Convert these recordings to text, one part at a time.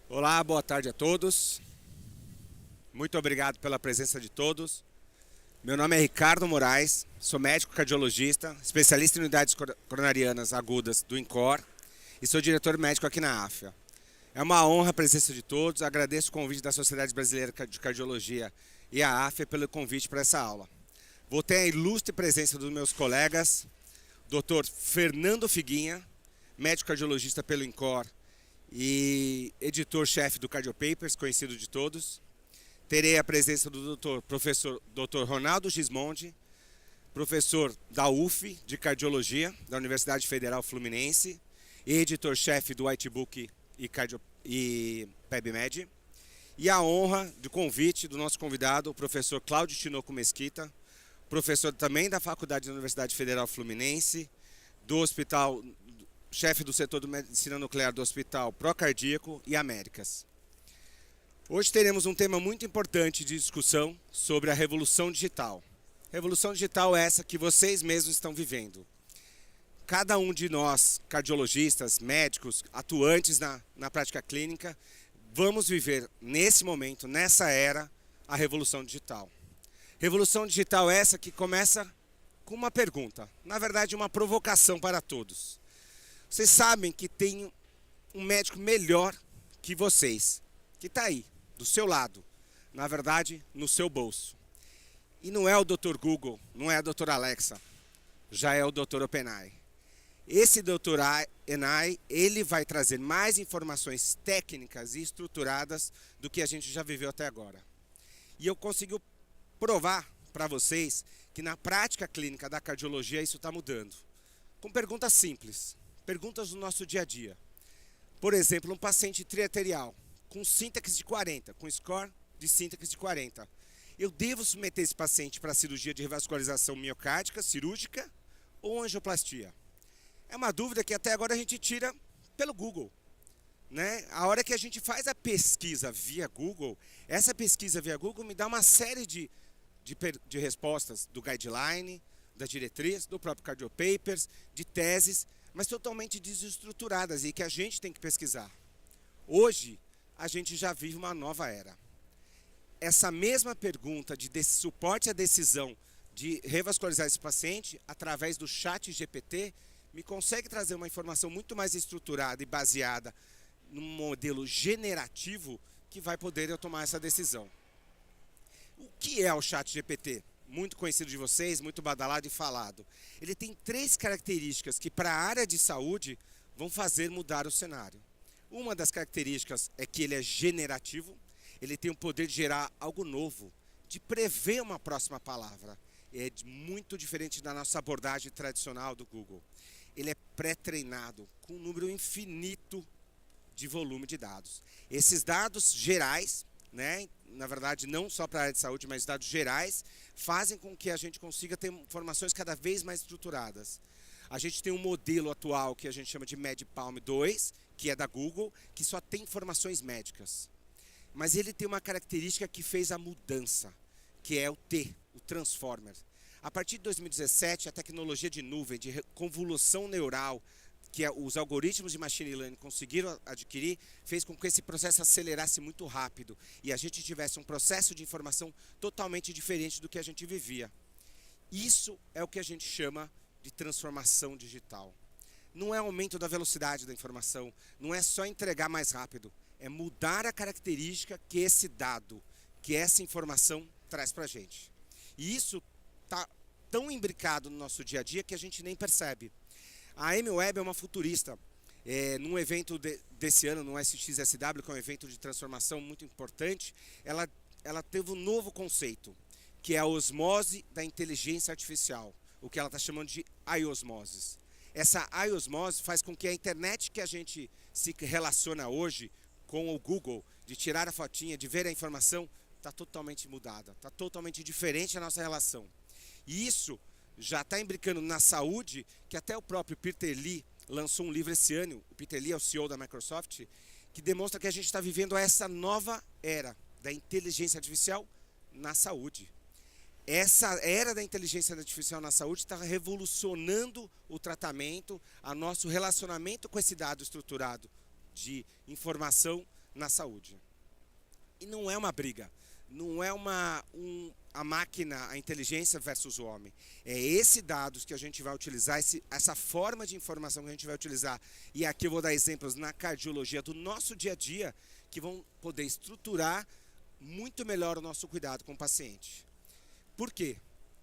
Olá, boa tarde a todos. Muito obrigado pela presença de todos. Meu nome é Ricardo Moraes, sou médico cardiologista, especialista em unidades coronarianas agudas do INCOR e sou diretor médico aqui na AFIA. É uma honra a presença de todos, agradeço o convite da Sociedade Brasileira de Cardiologia e a AFIA pelo convite para essa aula. Vou ter a ilustre presença dos meus colegas, Dr. Fernando Figuinha, médico cardiologista pelo INCOR e editor-chefe do Cardiopapers, conhecido de todos. Terei a presença do professor Dr. Ronaldo Gismondi, professor da UF de Cardiologia, da Universidade Federal Fluminense, e editor-chefe do Whitebook e PebMed. E a honra de convite do nosso convidado, o professor Cláudio Tinoco Mesquita, professor também da Faculdade da Universidade Federal Fluminense, do Hospital, chefe do setor de medicina nuclear do Hospital Procardíaco e Américas. Hoje teremos um tema muito importante de discussão sobre a revolução digital. Revolução digital é essa que vocês mesmos estão vivendo. Cada um de nós, cardiologistas, médicos, atuantes na prática clínica, vamos viver nesse momento, nessa era, a revolução digital. Revolução digital essa que começa com uma pergunta, na verdade uma provocação para todos. Vocês sabem que tem um médico melhor que vocês, que está aí, do seu lado, na verdade, no seu bolso. E não é o Dr. Google, não é a Dr. Alexa, já é o Dr. OpenAI. Esse Dr. OpenAI, ele vai trazer mais informações técnicas e estruturadas do que a gente já viveu até agora. E eu consegui provar para vocês que na prática clínica da cardiologia isso está mudando. Com perguntas simples, perguntas do nosso dia a dia. Por exemplo, um paciente triarterial com sintaxe de 40, com score de sintaxe de 40. Eu devo submeter esse paciente para a cirurgia de revascularização miocárdica, cirúrgica ou angioplastia? É uma dúvida que até agora a gente tira pelo Google, né? A hora que a gente faz a pesquisa via Google, essa pesquisa via Google me dá uma série de respostas do guideline, da diretriz, do próprio Cardiopapers, de teses, mas totalmente desestruturadas e que a gente tem que pesquisar. Hoje, a gente já vive uma nova era. Essa mesma pergunta de suporte à decisão de revascularizar esse paciente, através do chat GPT, me consegue trazer uma informação muito mais estruturada e baseada num modelo generativo que vai poder eu tomar essa decisão. O que é o chat GPT? Muito conhecido de vocês, muito badalado e falado. Ele tem 3 características que para a área de saúde vão fazer mudar o cenário. Uma das características é que ele é generativo, ele tem o poder de gerar algo novo, de prever uma próxima palavra. É muito diferente da nossa abordagem tradicional do Google. Ele é pré-treinado com um número infinito de volume de dados. Esses dados gerais, né, na verdade não só para a área de saúde, mas dados gerais, fazem com que a gente consiga ter informações cada vez mais estruturadas. A gente tem um modelo atual que a gente chama de MedPalm 2, que é da Google, que só tem informações médicas. Mas ele tem uma característica que fez a mudança, que é o T, o Transformer. A partir de 2017, a tecnologia de nuvem, de convolução neural, que os algoritmos de machine learning conseguiram adquirir, fez com que esse processo acelerasse muito rápido e a gente tivesse um processo de informação totalmente diferente do que a gente vivia. Isso é o que a gente chama de transformação digital. Não é aumento da velocidade da informação, não é só entregar mais rápido, é mudar a característica que esse dado, que essa informação traz para a gente. E isso está tão imbricado no nosso dia a dia que a gente nem percebe. A Amy Webb é uma futurista. Num evento desse ano, no SXSW, que é um evento de transformação muito importante, ela teve um novo conceito, que é a osmose da inteligência artificial, o que ela está chamando de iosmoses. Essa iosmose faz com que a internet que a gente se relaciona hoje com o Google, de tirar a fotinha, de ver a informação, está totalmente mudada, está totalmente diferente a nossa relação. E isso já está imbricando na saúde, que até o próprio Peter Lee lançou um livro esse ano, o Peter Lee é o CEO da Microsoft, que demonstra que a gente está vivendo essa nova era da inteligência artificial na saúde. Essa era da inteligência artificial na saúde está revolucionando o tratamento, o nosso relacionamento com esse dado estruturado de informação na saúde. E não é uma briga, não é a máquina, a inteligência versus o homem. É esse dados que a gente vai utilizar, essa forma de informação que a gente vai utilizar. E aqui eu vou dar exemplos na cardiologia do nosso dia a dia, que vão poder estruturar muito melhor o nosso cuidado com o paciente. Por quê?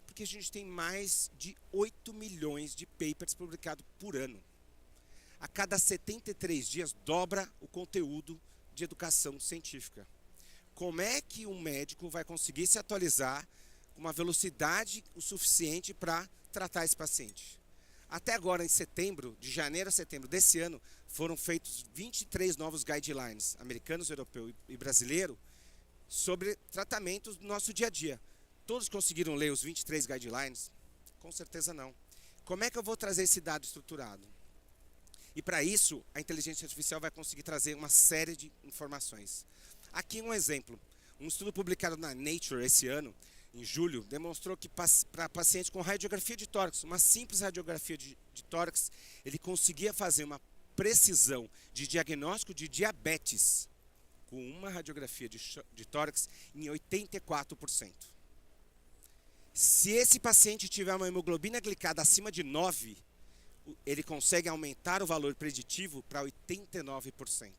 Porque a gente tem mais de 8 milhões de papers publicados por ano. A cada 73 dias dobra o conteúdo de educação científica. Como é que um médico vai conseguir se atualizar com uma velocidade o suficiente para tratar esse paciente? Até agora, em setembro, de janeiro a setembro desse ano, foram feitos 23 novos guidelines, americanos, europeu e brasileiro, sobre tratamentos do nosso dia a dia. Todos conseguiram ler os 23 guidelines? Com certeza não. Como é que eu vou trazer esse dado estruturado? E para isso, a inteligência artificial vai conseguir trazer uma série de informações. Aqui um exemplo. Um estudo publicado na Nature esse ano, em julho, demonstrou que para pacientes com radiografia de tórax, uma simples radiografia de tórax, ele conseguia fazer uma precisão de diagnóstico de diabetes com uma radiografia de tórax em 84%. Se esse paciente tiver uma hemoglobina glicada acima de 9, ele consegue aumentar o valor preditivo para 89%.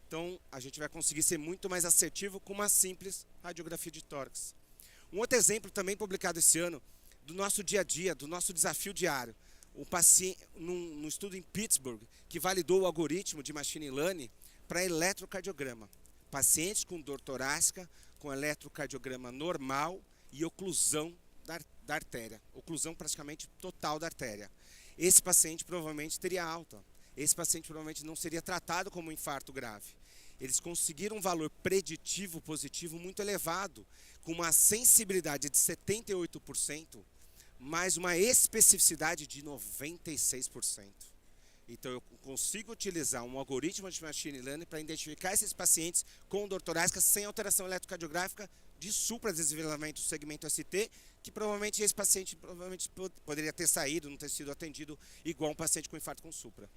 Então, a gente vai conseguir ser muito mais assertivo com uma simples radiografia de tórax. Um outro exemplo também publicado esse ano, do nosso dia a dia, do nosso desafio diário. Um paciente, num estudo em Pittsburgh, que validou o algoritmo de machine learning para eletrocardiograma. Pacientes com dor torácica, com eletrocardiograma normal e oclusão da artéria. Oclusão praticamente total da artéria. Esse paciente provavelmente teria alta. Esse paciente provavelmente não seria tratado como um infarto grave. Eles conseguiram um valor preditivo positivo muito elevado, com uma sensibilidade de 78%, mais uma especificidade de 96%. Então eu consigo utilizar um algoritmo de machine learning para identificar esses pacientes com dor torácica sem alteração eletrocardiográfica de supradesnivelamento do segmento ST, que provavelmente esse paciente poderia ter saído, não ter sido atendido igual um paciente com infarto com supra.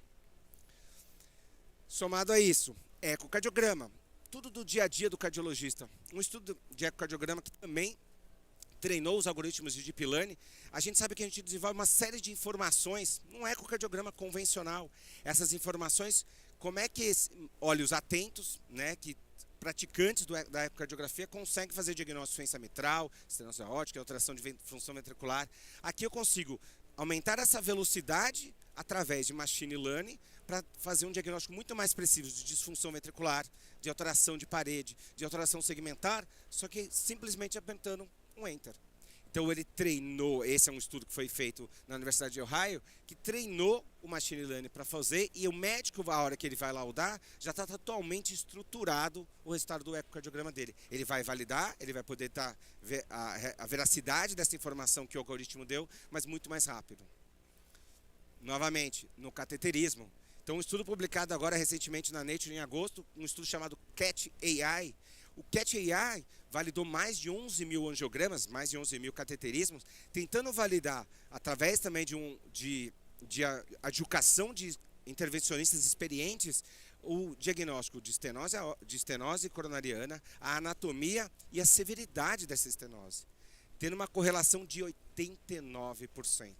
Somado a isso, ecocardiograma, tudo do dia a dia do cardiologista. Um estudo de ecocardiograma que também treinou os algoritmos de Deep Learning. A gente sabe que a gente desenvolve uma série de informações num ecocardiograma convencional. Essas informações, como é que olhos atentos, né, que praticantes da ecocardiografia conseguem fazer diagnóstico de doença mitral, estenose aórtica, alteração de função ventricular. Aqui eu consigo aumentar essa velocidade através de machine learning para fazer um diagnóstico muito mais preciso de disfunção ventricular, de alteração de parede, de alteração segmentar, só que simplesmente apertando um Enter. Então ele treinou, esse é um estudo que foi feito na Universidade de Ohio, que treinou o machine learning para fazer, e o médico, a hora que ele vai laudar, já está totalmente estruturado o resultado do ecocardiograma dele. Ele vai validar, ele vai poder ver a veracidade dessa informação que o algoritmo deu, mas muito mais rápido. Novamente, no cateterismo. Então, um estudo publicado agora recentemente na Nature em agosto, um estudo chamado CAT AI. O CAT AI validou mais de 11 mil angiogramas, mais de 11 mil cateterismos, tentando validar, através também de adjudicação de intervencionistas experientes, o diagnóstico de estenose coronariana, a anatomia e a severidade dessa estenose, tendo uma correlação de 89%.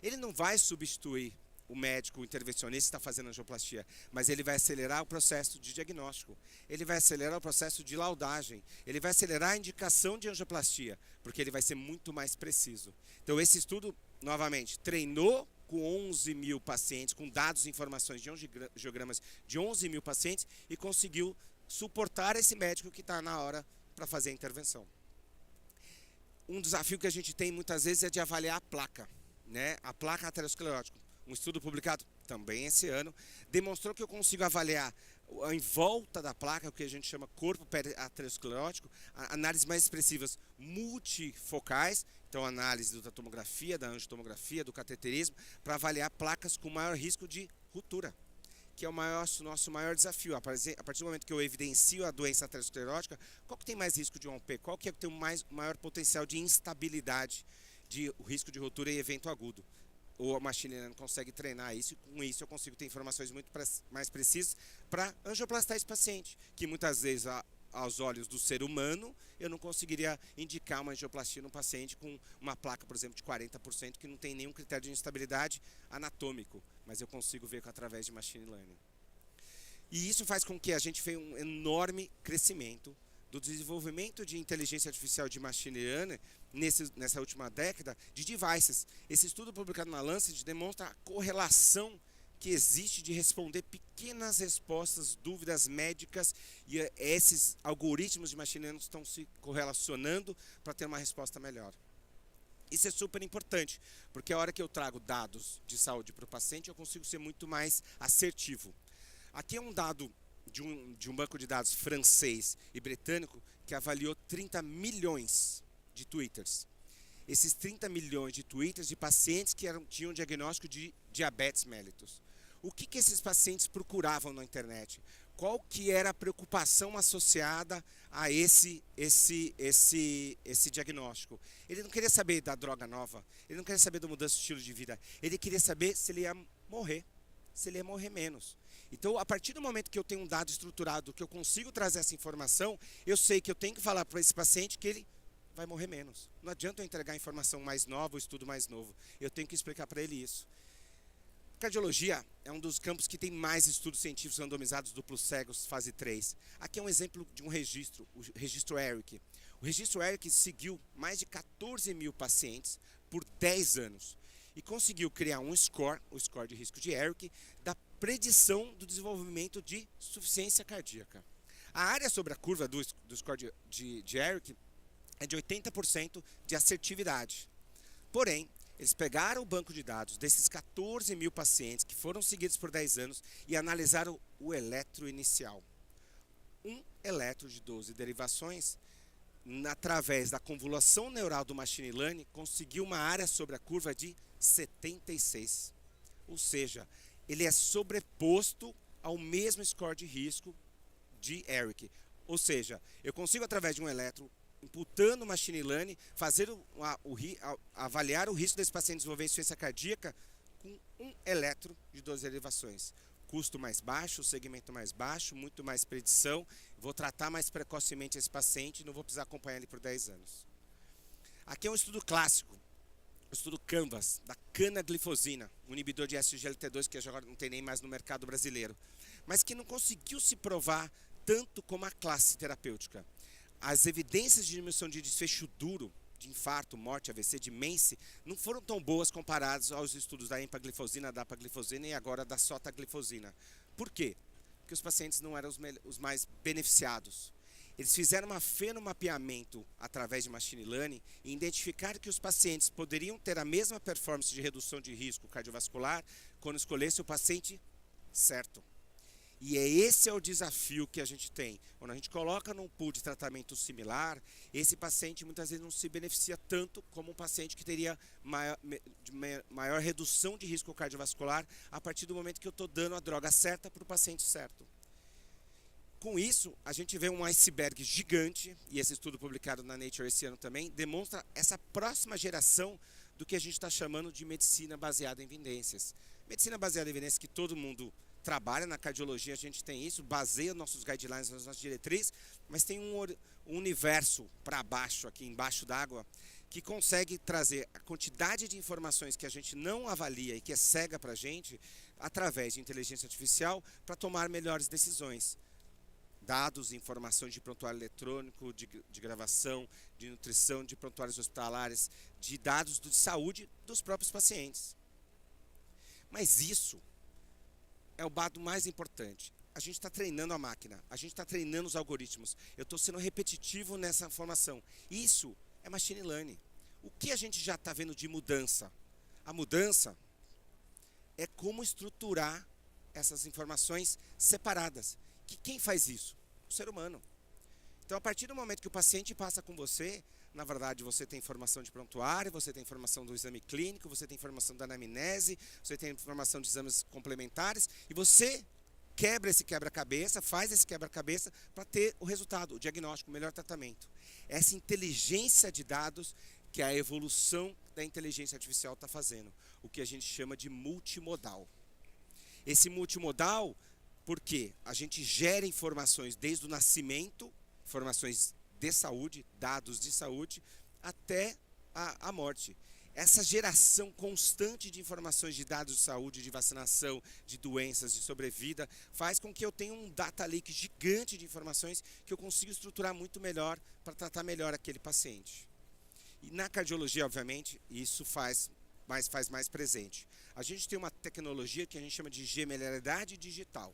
Ele não vai substituir o médico, o intervencionista que está fazendo angioplastia, mas ele vai acelerar o processo de diagnóstico, ele vai acelerar o processo de laudagem, ele vai acelerar a indicação de angioplastia, porque ele vai ser muito mais preciso. Então esse estudo, novamente, treinou com 11 mil pacientes, com dados e informações de angiogramas de 11 mil pacientes, e conseguiu suportar esse médico que está na hora para fazer a intervenção. Um desafio que a gente tem muitas vezes é de avaliar a placa, né? A placa aterosclerótica. Um estudo publicado também esse ano demonstrou que eu consigo avaliar em volta da placa, o que a gente chama corpo aterosclerótico, análises mais expressivas multifocais, então análise da tomografia, da angiotomografia, do cateterismo, para avaliar placas com maior risco de ruptura, que é o nosso maior desafio. A partir do momento que eu evidencio a doença aterosclerótica, qual que tem mais risco de romper? Qual que é que tem o maior potencial de instabilidade, de risco de ruptura e evento agudo? o machine learning consegue treinar isso, e com isso eu consigo ter informações muito mais precisas para angioplastar esse paciente, que muitas vezes, aos olhos do ser humano, eu não conseguiria indicar uma angioplastia no paciente com uma placa, por exemplo, de 40%, que não tem nenhum critério de instabilidade anatômico, mas eu consigo ver através de machine learning. E isso faz com que a gente tenha um enorme crescimento do desenvolvimento de inteligência artificial de machine learning nessa última década de devices. Esse estudo publicado na Lancet demonstra a correlação que existe de responder pequenas respostas, dúvidas médicas, e esses algoritmos de machine learning estão se correlacionando para ter uma resposta melhor. Isso é super importante, porque a hora que eu trago dados de saúde para o paciente, eu consigo ser muito mais assertivo. Aqui é um dado de um banco de dados francês e britânico que avaliou 30 milhões de twitters. Esses 30 milhões de twitters de pacientes que tinham diagnóstico de diabetes mellitus. O que esses pacientes procuravam na internet? Qual que era a preocupação associada a esse diagnóstico? Ele não queria saber da droga nova, ele não queria saber da mudança de estilo de vida, ele queria saber se ele ia morrer, se ele ia morrer menos. Então, a partir do momento que eu tenho um dado estruturado, que eu consigo trazer essa informação, eu sei que eu tenho que falar para esse paciente que ele vai morrer menos. Não adianta eu entregar informação mais nova, o estudo mais novo. Eu tenho que explicar para ele isso. Cardiologia é um dos campos que tem mais estudos científicos randomizados duplos cegos, fase 3. Aqui é um exemplo de um registro, o registro ERIC. O registro ERIC seguiu mais de 14 mil pacientes por 10 anos e conseguiu criar um score, o score de risco de ERIC, da predição do desenvolvimento de insuficiência cardíaca. A área sobre a curva do score de ERIC é de 80% de assertividade. Porém, eles pegaram o banco de dados desses 14 mil pacientes que foram seguidos por 10 anos e analisaram o eletro inicial. Um eletro de 12 derivações, através da convolução neural do machine learning, conseguiu uma área sobre a curva de 76. Ou seja, ele é sobreposto ao mesmo score de risco de ERIC. Ou seja, eu consigo, através de um eletro, imputando o machine learning, avaliar o risco desse paciente desenvolver insuficiência cardíaca com um eletro de 12 derivações. Custo mais baixo, segmento mais baixo, muito mais predição. Vou tratar mais precocemente esse paciente e não vou precisar acompanhar ele por 10 anos. Aqui é um estudo clássico, o estudo Canvas, da canaglifosina, um inibidor de SGLT2 que agora não tem nem mais no mercado brasileiro, mas que não conseguiu se provar tanto como a classe terapêutica. As evidências de diminuição de desfecho duro, de infarto, morte, AVC, de MACE, não foram tão boas comparadas aos estudos da empaglifosina, da dapaglifosina e agora da sotaglifosina. Por quê? Porque os pacientes não eram os mais beneficiados. Eles fizeram um fenomapeamento através de machine learning e identificaram que os pacientes poderiam ter a mesma performance de redução de risco cardiovascular quando escolhesse o paciente certo. E esse é o desafio que a gente tem. Quando a gente coloca num pool de tratamento similar, esse paciente muitas vezes não se beneficia tanto como um paciente que teria maior redução de risco cardiovascular a partir do momento que eu estou dando a droga certa para o paciente certo. Com isso, a gente vê um iceberg gigante, e esse estudo publicado na Nature esse ano também, demonstra essa próxima geração do que a gente está chamando de medicina baseada em evidências. Medicina baseada em evidências que todo mundo trabalha, na cardiologia a gente tem isso, baseia nossos guidelines, nas nossas diretrizes, mas tem um universo para baixo, aqui embaixo d'água, que consegue trazer a quantidade de informações que a gente não avalia e que é cega para a gente, através de inteligência artificial, para tomar melhores decisões. Dados, informações de prontuário eletrônico, de gravação, de nutrição, de prontuários hospitalares, de dados de saúde dos próprios pacientes. Mas isso é o dado mais importante. A gente está treinando a máquina, a gente está treinando os algoritmos. Eu estou sendo repetitivo nessa informação. Isso é machine learning. O que a gente já está vendo de mudança? A mudança é como estruturar essas informações separadas. Quem faz isso? O ser humano. Então, a partir do momento que o paciente passa com você, na verdade, você tem informação de prontuário, você tem informação do exame clínico, você tem informação da anamnese, você tem informação de exames complementares, e você quebra esse quebra-cabeça, faz esse quebra-cabeça para ter o resultado, o diagnóstico, o melhor tratamento. Essa inteligência de dados que é a evolução da inteligência artificial está fazendo, o que a gente chama de multimodal. Esse multimodal, porque a gente gera informações desde o nascimento, informações de saúde, dados de saúde, até a morte. Essa geração constante de informações de dados de saúde, de vacinação, de doenças, de sobrevida, faz com que eu tenha um data lake gigante de informações que eu consiga estruturar muito melhor para tratar melhor aquele paciente. E na cardiologia, obviamente, isso faz mais presente. A gente tem uma tecnologia que a gente chama de gemelharidade digital.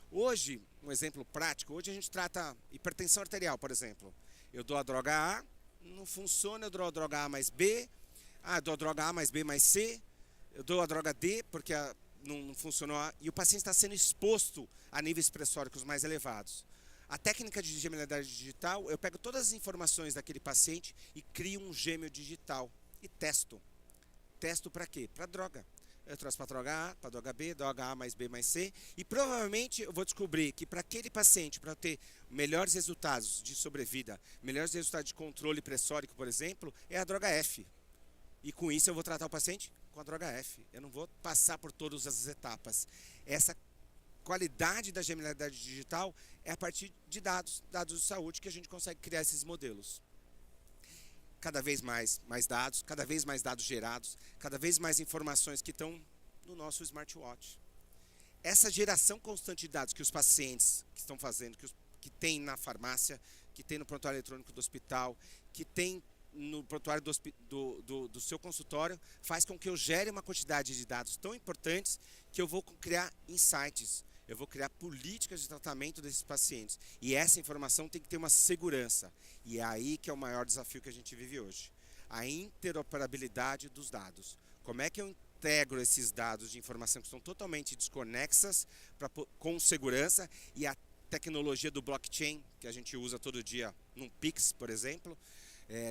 Hoje, um exemplo prático, hoje a gente trata hipertensão arterial, por exemplo. Eu dou a droga A, não funciona, eu dou a droga A mais B, eu dou a droga A mais B mais C, eu dou a droga D porque não funcionou A, e o paciente está sendo exposto a níveis pressóricos mais elevados. A técnica de gemelharidade digital, eu pego todas as informações daquele paciente e crio um gêmeo digital e testo. Testo para quê? Para droga. Eu trouxe para a droga A, para a droga B, droga A mais B mais C, e provavelmente eu vou descobrir que para aquele paciente, para ter melhores resultados de sobrevida, melhores resultados de controle pressórico, por exemplo, é a droga F. E com isso eu vou tratar o paciente com a droga F. Eu não vou passar por todas as etapas. Essa qualidade da gemelharidade digital é a partir de dados de saúde que a gente consegue criar esses modelos. Cada vez mais dados, cada vez mais dados gerados, cada vez mais informações que estão no nosso smartwatch. Essa geração constante de dados que os pacientes que estão fazendo, que tem na farmácia, que tem no prontuário eletrônico do hospital, que tem no prontuário do seu consultório, faz com que eu gere uma quantidade de dados tão importantes que eu vou criar insights, eu vou criar políticas de tratamento desses pacientes. E essa informação tem que ter uma segurança. E é aí que é o maior desafio que a gente vive hoje. A interoperabilidade dos dados. Como é que eu integro esses dados de informação que estão totalmente desconexas com segurança, e a tecnologia do blockchain, que a gente usa todo dia num Pix, por exemplo,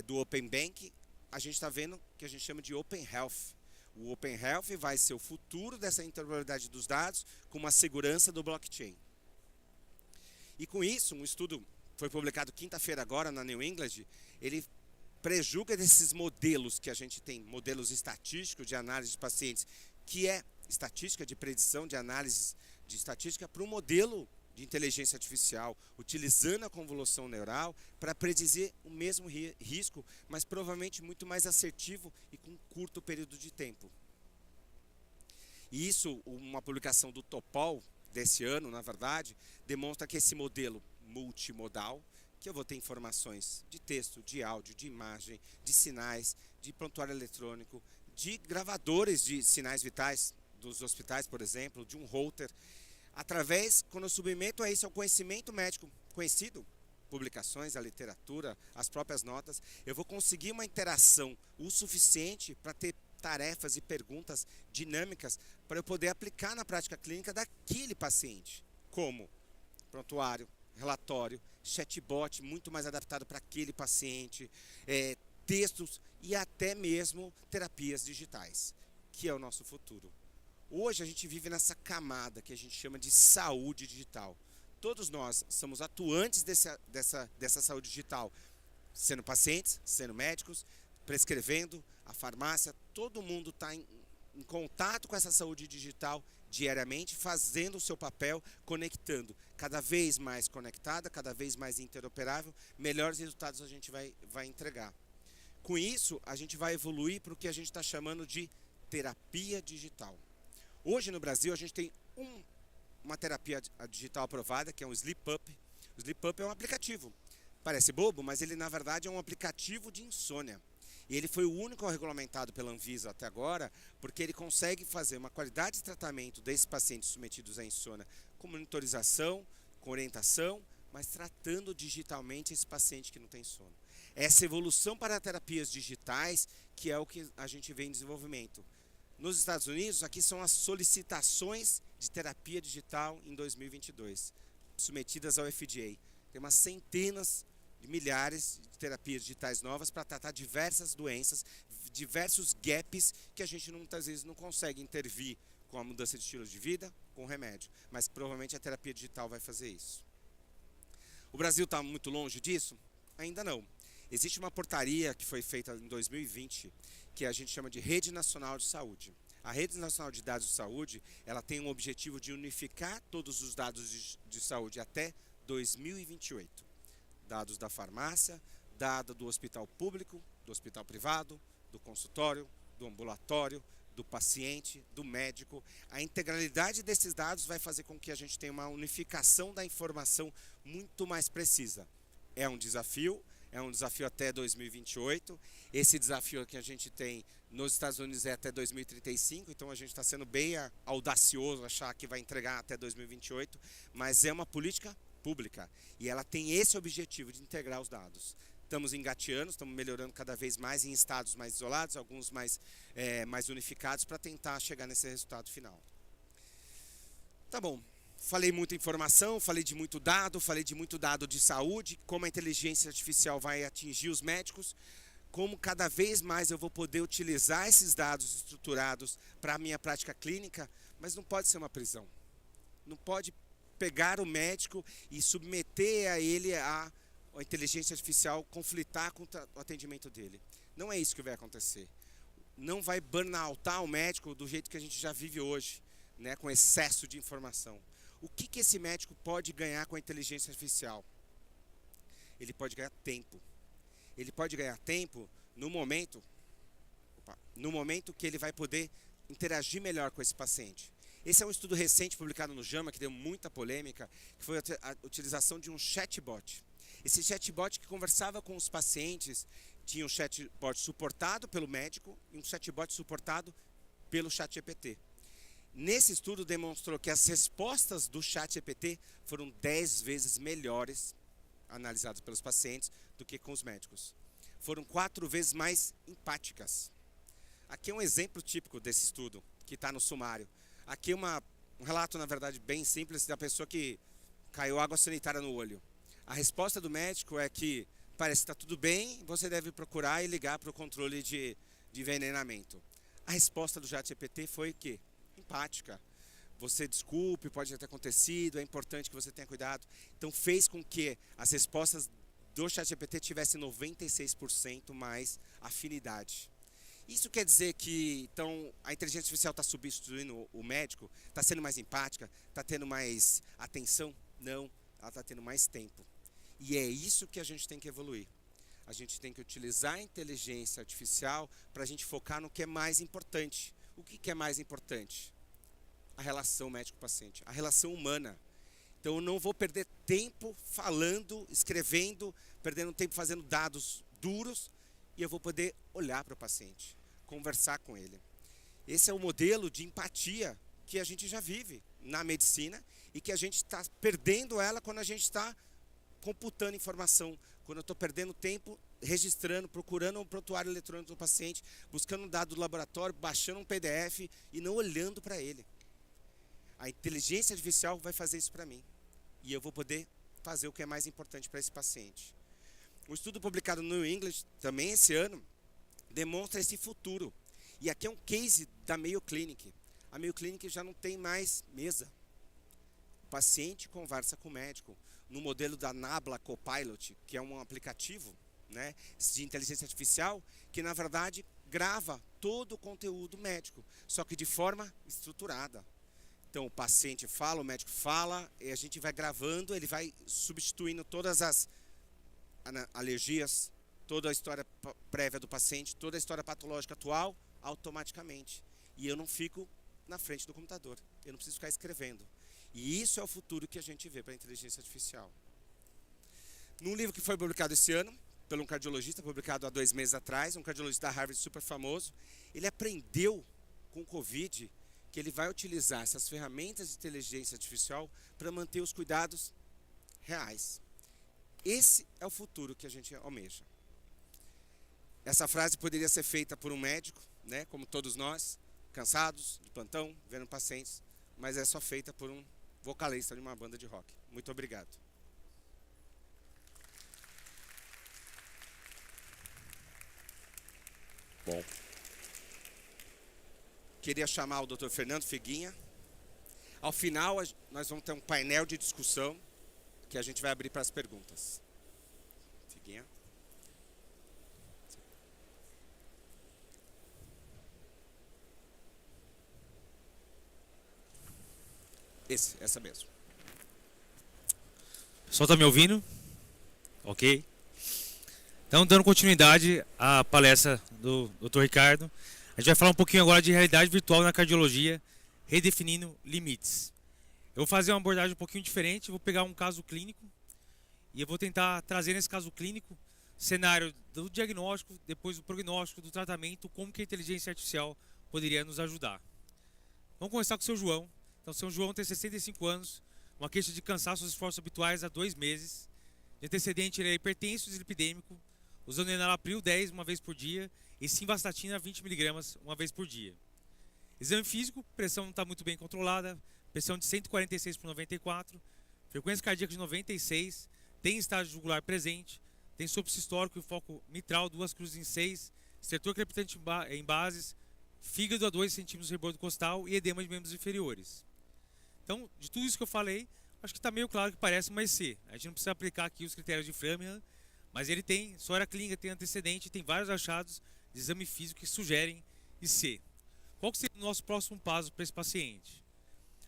do Open Bank, a gente está vendo que a gente chama de Open Health. O Open Health vai ser o futuro dessa interoperabilidade dos dados com uma segurança do blockchain. E com isso, um estudo foi publicado quinta-feira agora na New England, ele prejuga desses modelos que a gente tem, modelos estatísticos de análise de pacientes, que é estatística de predição, de análise de estatística, para um modelo de inteligência artificial, utilizando a convolução neural para predizer o mesmo risco, mas provavelmente muito mais assertivo e com um curto período de tempo. E isso, uma publicação do Topol desse ano, na verdade, demonstra que esse modelo multimodal, que eu vou ter informações de texto, de áudio, de imagem, de sinais, de prontuário eletrônico, de gravadores de sinais vitais dos hospitais, por exemplo, de um holter, através, quando eu submeto a isso ao conhecimento médico conhecido, publicações, a literatura, as próprias notas, eu vou conseguir uma interação o suficiente para ter tarefas e perguntas dinâmicas para eu poder aplicar na prática clínica daquele paciente, como prontuário, relatório, chatbot muito mais adaptado para aquele paciente, textos e até mesmo terapias digitais, que é o nosso futuro. Hoje a gente vive nessa camada que a gente chama de saúde digital. Todos nós somos atuantes dessa saúde digital, sendo pacientes, sendo médicos, prescrevendo, a farmácia, todo mundo está em contato com essa saúde digital diariamente, fazendo o seu papel, conectando, cada vez mais conectada, cada vez mais interoperável, melhores resultados a gente vai entregar. Com isso, a gente vai evoluir para o que a gente está chamando de terapia digital. Hoje no Brasil a gente tem uma terapia digital aprovada, que é um SleepUp. O SleepUp é um aplicativo. Parece bobo, mas ele na verdade é um aplicativo de insônia. E ele foi o único regulamentado pela Anvisa até agora, porque ele consegue fazer uma qualidade de tratamento desses pacientes submetidos à insônia, com monitorização, com orientação, mas tratando digitalmente esse paciente que não tem sono. Essa evolução para terapias digitais, que é o que a gente vê em desenvolvimento. Nos Estados Unidos, aqui são as solicitações de terapia digital em 2022, submetidas ao FDA. Tem umas centenas de milhares de terapias digitais novas para tratar diversas doenças, diversos gaps que a gente muitas vezes não consegue intervir com a mudança de estilo de vida, com o remédio. Mas provavelmente a terapia digital vai fazer isso. O Brasil está muito longe disso? Ainda não. Existe uma portaria que foi feita em 2020, que a gente chama de Rede Nacional de Saúde. A Rede Nacional de Dados de Saúde, ela tem um objetivo de unificar todos os dados de saúde até 2028. Dados da farmácia, dados do hospital público, do hospital privado, do consultório, do ambulatório, do paciente, do médico. A integralidade desses dados vai fazer com que a gente tenha uma unificação da informação muito mais precisa. É um desafio até 2028. Esse desafio que a gente tem nos Estados Unidos é até 2035, então a gente está sendo bem audacioso achar que vai entregar até 2028, mas é uma política pública e ela tem esse objetivo de integrar os dados. Estamos engateando, estamos melhorando cada vez mais em estados mais isolados, alguns mais unificados, para tentar chegar nesse resultado final. Tá bom, falei muita informação, falei de muito dado de saúde, como a inteligência artificial vai atingir os médicos, como cada vez mais eu vou poder utilizar esses dados estruturados para a minha prática clínica, mas não pode ser uma prisão. Não pode pegar o médico e submeter a ele a inteligência artificial conflitar com o atendimento dele. Não é isso que vai acontecer. Não vai burnoutar o médico do jeito que a gente já vive hoje, né, com excesso de informação. O que esse médico pode ganhar com a inteligência artificial? Ele pode ganhar tempo. Ele pode ganhar tempo no momento que ele vai poder interagir melhor com esse paciente. Esse é um estudo recente publicado no JAMA, que deu muita polêmica, que foi a utilização de um chatbot. Esse chatbot que conversava com os pacientes, tinha um chatbot suportado pelo médico e um chatbot suportado pelo ChatGPT. Nesse estudo demonstrou que as respostas do ChatGPT foram 10 vezes melhores analisadas pelos pacientes do que com os médicos. Foram 4 vezes mais empáticas. Aqui é um exemplo típico desse estudo, que está no sumário. Aqui é um relato, na verdade, bem simples da pessoa que caiu água sanitária no olho. A resposta do médico é que parece que está tudo bem, você deve procurar e ligar para o controle de envenenamento. A resposta do ChatGPT foi que empática. Você desculpe, pode ter acontecido, é importante que você tenha cuidado. Então fez com que as respostas do ChatGPT tivessem 96% mais afinidade. Isso quer dizer que então, a inteligência artificial está substituindo o médico? Está sendo mais empática? Está tendo mais atenção? Não, ela está tendo mais tempo. E é isso que a gente tem que evoluir. A gente tem que utilizar a inteligência artificial para a gente focar no que é mais importante. O que é mais importante? A relação médico-paciente, a relação humana. Então eu não vou perder tempo falando, escrevendo, perdendo tempo fazendo dados duros, e eu vou poder olhar para o paciente, conversar com ele. Esse é o modelo de empatia que a gente já vive na medicina e que a gente está perdendo ela quando a gente está computando informação, quando eu estou perdendo tempo registrando, procurando um prontuário eletrônico do paciente, buscando um dado do laboratório, baixando um PDF e não olhando para ele. A inteligência artificial vai fazer isso para mim e eu vou poder fazer o que é mais importante para esse paciente. Um estudo publicado no New England, também esse ano, demonstra esse futuro. E aqui é um case da Mayo Clinic. A Mayo Clinic já não tem mais mesa. O paciente conversa com o médico no modelo da Nabla Copilot, que é um aplicativo, né, de inteligência artificial, que na verdade grava todo o conteúdo médico, só que de forma estruturada. Então o paciente fala, o médico fala, e a gente vai gravando, ele vai substituindo todas as alergias, toda a história prévia do paciente, toda a história patológica atual, automaticamente. E eu não fico na frente do computador, eu não preciso ficar escrevendo. E isso é o futuro que a gente vê para a inteligência artificial. Num livro que foi publicado esse ano, por um cardiologista, publicado há 2 meses atrás, um cardiologista da Harvard super famoso, ele aprendeu com o Covid que ele vai utilizar essas ferramentas de inteligência artificial para manter os cuidados reais. Esse é o futuro que a gente almeja. Essa frase poderia ser feita por um médico, né, como todos nós, cansados do plantão, vendo pacientes, mas é só feita por um vocalista de uma banda de rock. Muito obrigado. Bom. Queria chamar o Dr. Fernando Figuinha. Ao final, nós vamos ter um painel de discussão que a gente vai abrir para as perguntas. Figuinha. Essa mesmo. O pessoal tá me ouvindo? Ok. Então, dando continuidade à palestra do Dr. Ricardo, a gente vai falar um pouquinho agora de realidade virtual na cardiologia, redefinindo limites. Eu vou fazer uma abordagem um pouquinho diferente, vou pegar um caso clínico e eu vou tentar trazer nesse caso clínico cenário do diagnóstico, depois do prognóstico, do tratamento, como que a inteligência artificial poderia nos ajudar. Vamos começar com o seu João. Então, o seu João tem 65 anos, uma queixa de cansaço dos esforços habituais há 2 meses. De antecedente, ele é hipertenso e dislipidêmico, usando enalapril 10 uma vez por dia e simvastatina 20 mg uma vez por dia. Exame físico, pressão não está muito bem controlada, pressão de 146 por 94, frequência cardíaca de 96, tem estágio jugular presente, tem sopro sistólico e foco mitral, 2 cruzes em 6, estertor crepitante em bases, fígado a 2 centímetros do rebordo costal e edema de membros inferiores. Então, de tudo isso que eu falei, acho que está meio claro que parece uma EC. A gente não precisa aplicar aqui os critérios de Framingham, mas ele tem história clínica, tem antecedente, tem vários achados de exame físico que sugerem IC. Qual que seria o nosso próximo passo para esse paciente?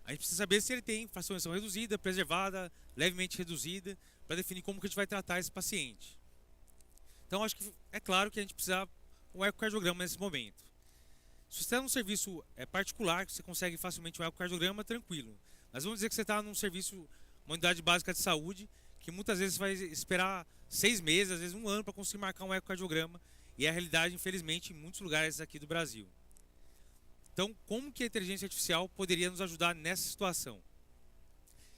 A gente precisa saber se ele tem fração reduzida, preservada, levemente reduzida, para definir como que a gente vai tratar esse paciente. Então, acho que é claro que a gente precisa um ecocardiograma nesse momento. Se você está num serviço particular, que você consegue facilmente um ecocardiograma, tranquilo. Mas vamos dizer que você está num serviço, uma unidade básica de saúde, que muitas vezes vai esperar 6 meses, às vezes 1 ano para conseguir marcar um ecocardiograma, e é a realidade, infelizmente, em muitos lugares aqui do Brasil. Então, como que a inteligência artificial poderia nos ajudar nessa situação?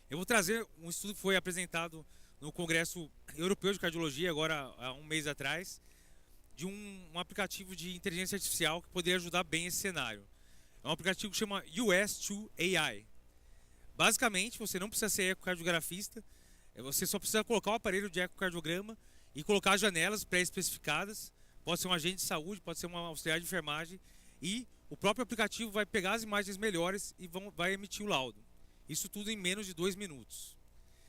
Eu vou trazer um estudo que foi apresentado no Congresso Europeu de Cardiologia, agora há 1 mês atrás, de um aplicativo de inteligência artificial que poderia ajudar bem esse cenário. É um aplicativo que chama US2AI. Basicamente, você não precisa ser ecocardiografista, você só precisa colocar o aparelho de ecocardiograma e colocar as janelas pré-especificadas. Pode ser um agente de saúde, pode ser uma auxiliar de enfermagem, e o próprio aplicativo vai pegar as imagens melhores e vai emitir o laudo. Isso tudo em menos de 2 minutos.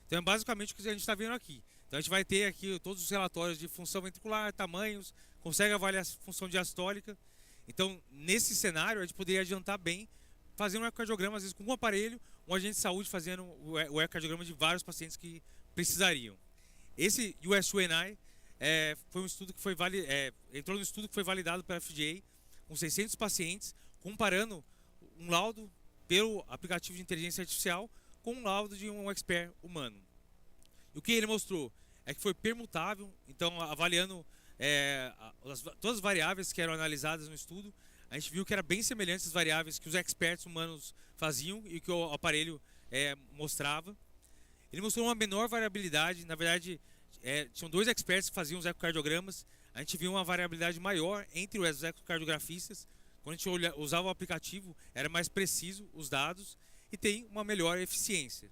Então é basicamente o que a gente está vendo aqui. Então a gente vai ter aqui todos os relatórios de função ventricular, tamanhos, consegue avaliar a função diastólica. Então, nesse cenário, a gente poderia adiantar bem, fazendo um ecocardiograma, às vezes com um aparelho, um agente de saúde fazendo o ecocardiograma de vários pacientes que precisariam. Esse US2AI foi um estudo que entrou no estudo que foi validado pela FDA, com 600 pacientes, comparando um laudo pelo aplicativo de inteligência artificial com um laudo de um expert humano. E o que ele mostrou é que foi permutável, então avaliando todas as variáveis que eram analisadas no estudo, a gente viu que era bem semelhante às variáveis que os experts humanos faziam e que o aparelho mostrava. Ele mostrou uma menor variabilidade, na verdade, tinham 2 experts que faziam os ecocardiogramas, a gente viu uma variabilidade maior entre os ecocardiografistas. Quando a gente usava o aplicativo, era mais preciso os dados e tem uma melhor eficiência.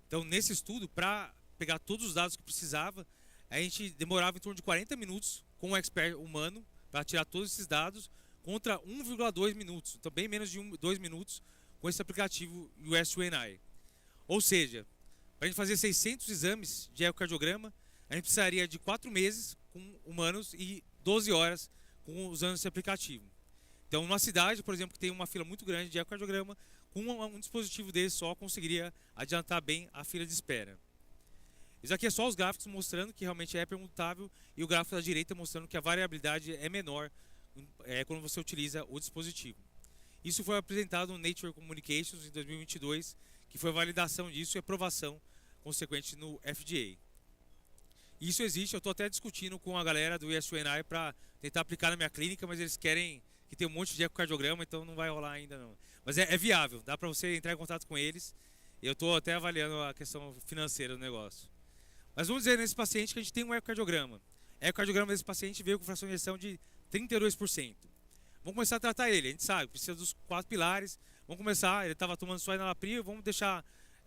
Então, nesse estudo, para pegar todos os dados que precisava, a gente demorava em torno de 40 minutos com um expert humano para tirar todos esses dados, contra 1,2 minutos, então bem menos de 2 minutos com esse aplicativo US2AI. Ou seja, para a gente fazer 600 exames de ecocardiograma, a gente precisaria de 4 meses com humanos e 12 horas usando esse aplicativo. Então, numa cidade, por exemplo, que tem uma fila muito grande de ecocardiograma, com um dispositivo desse só conseguiria adiantar bem a fila de espera. Isso aqui é só os gráficos mostrando que realmente é permutável e o gráfico da direita mostrando que a variabilidade é menor quando você utiliza o dispositivo. Isso foi apresentado no Nature Communications em 2022, que foi a validação disso e aprovação consequente no FDA. Isso existe, eu estou até discutindo com a galera do US2AI para tentar aplicar na minha clínica, mas eles querem que tenha um monte de ecocardiograma, então não vai rolar ainda não. Mas é viável, dá para você entrar em contato com eles. Eu estou até avaliando a questão financeira do negócio. Mas vamos dizer nesse paciente que a gente tem um ecocardiograma. O ecocardiograma desse paciente veio com fração de ejeção de 32%. Vamos começar a tratar ele, a gente sabe, precisa dos 4 pilares. Vamos começar, ele estava tomando só enalapril, vamos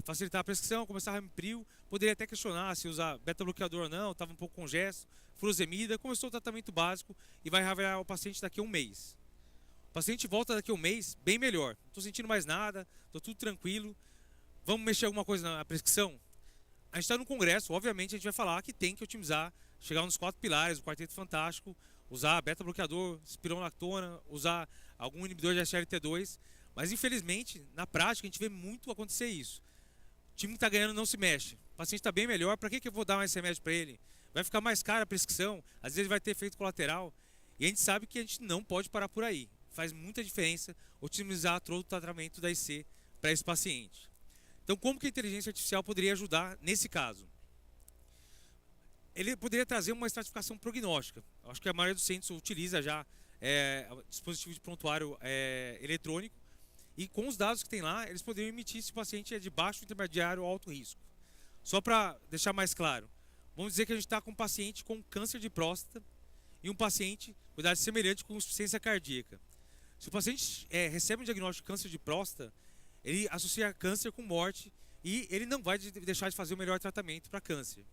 facilitar a prescrição, começar ramipril. Poderia até questionar se usar beta-bloqueador ou não, estava um pouco congesto, furosemida. Começou o tratamento básico e vai reavaliar o paciente daqui a 1 mês. O paciente volta daqui a 1 mês, bem melhor. Não estou sentindo mais nada, estou tudo tranquilo. Vamos mexer alguma coisa na prescrição? A gente está no congresso, obviamente a gente vai falar que tem que otimizar, chegar nos 4 pilares, o quarteto fantástico, usar beta-bloqueador, espironolactona, usar algum inibidor de SGLT2, Mas infelizmente, na prática, a gente vê muito acontecer isso. O time que está ganhando não se mexe. O paciente está bem melhor, para que eu vou dar mais remédio para ele? Vai ficar mais cara a prescrição, às vezes vai ter efeito colateral. E a gente sabe que a gente não pode parar por aí. Faz muita diferença otimizar todo o tratamento da IC para esse paciente. Então, como que a inteligência artificial poderia ajudar nesse caso? Ele poderia trazer uma estratificação prognóstica. Acho que a maioria dos centros utiliza já dispositivo de prontuário eletrônico, e com os dados que tem lá, eles poderiam emitir se o paciente é de baixo, intermediário ou alto risco. Só para deixar mais claro, vamos dizer que a gente está com um paciente com câncer de próstata e um paciente com idade semelhante com insuficiência cardíaca. Se o paciente recebe um diagnóstico de câncer de próstata, ele associa câncer com morte e ele não vai deixar de fazer o melhor tratamento para câncer.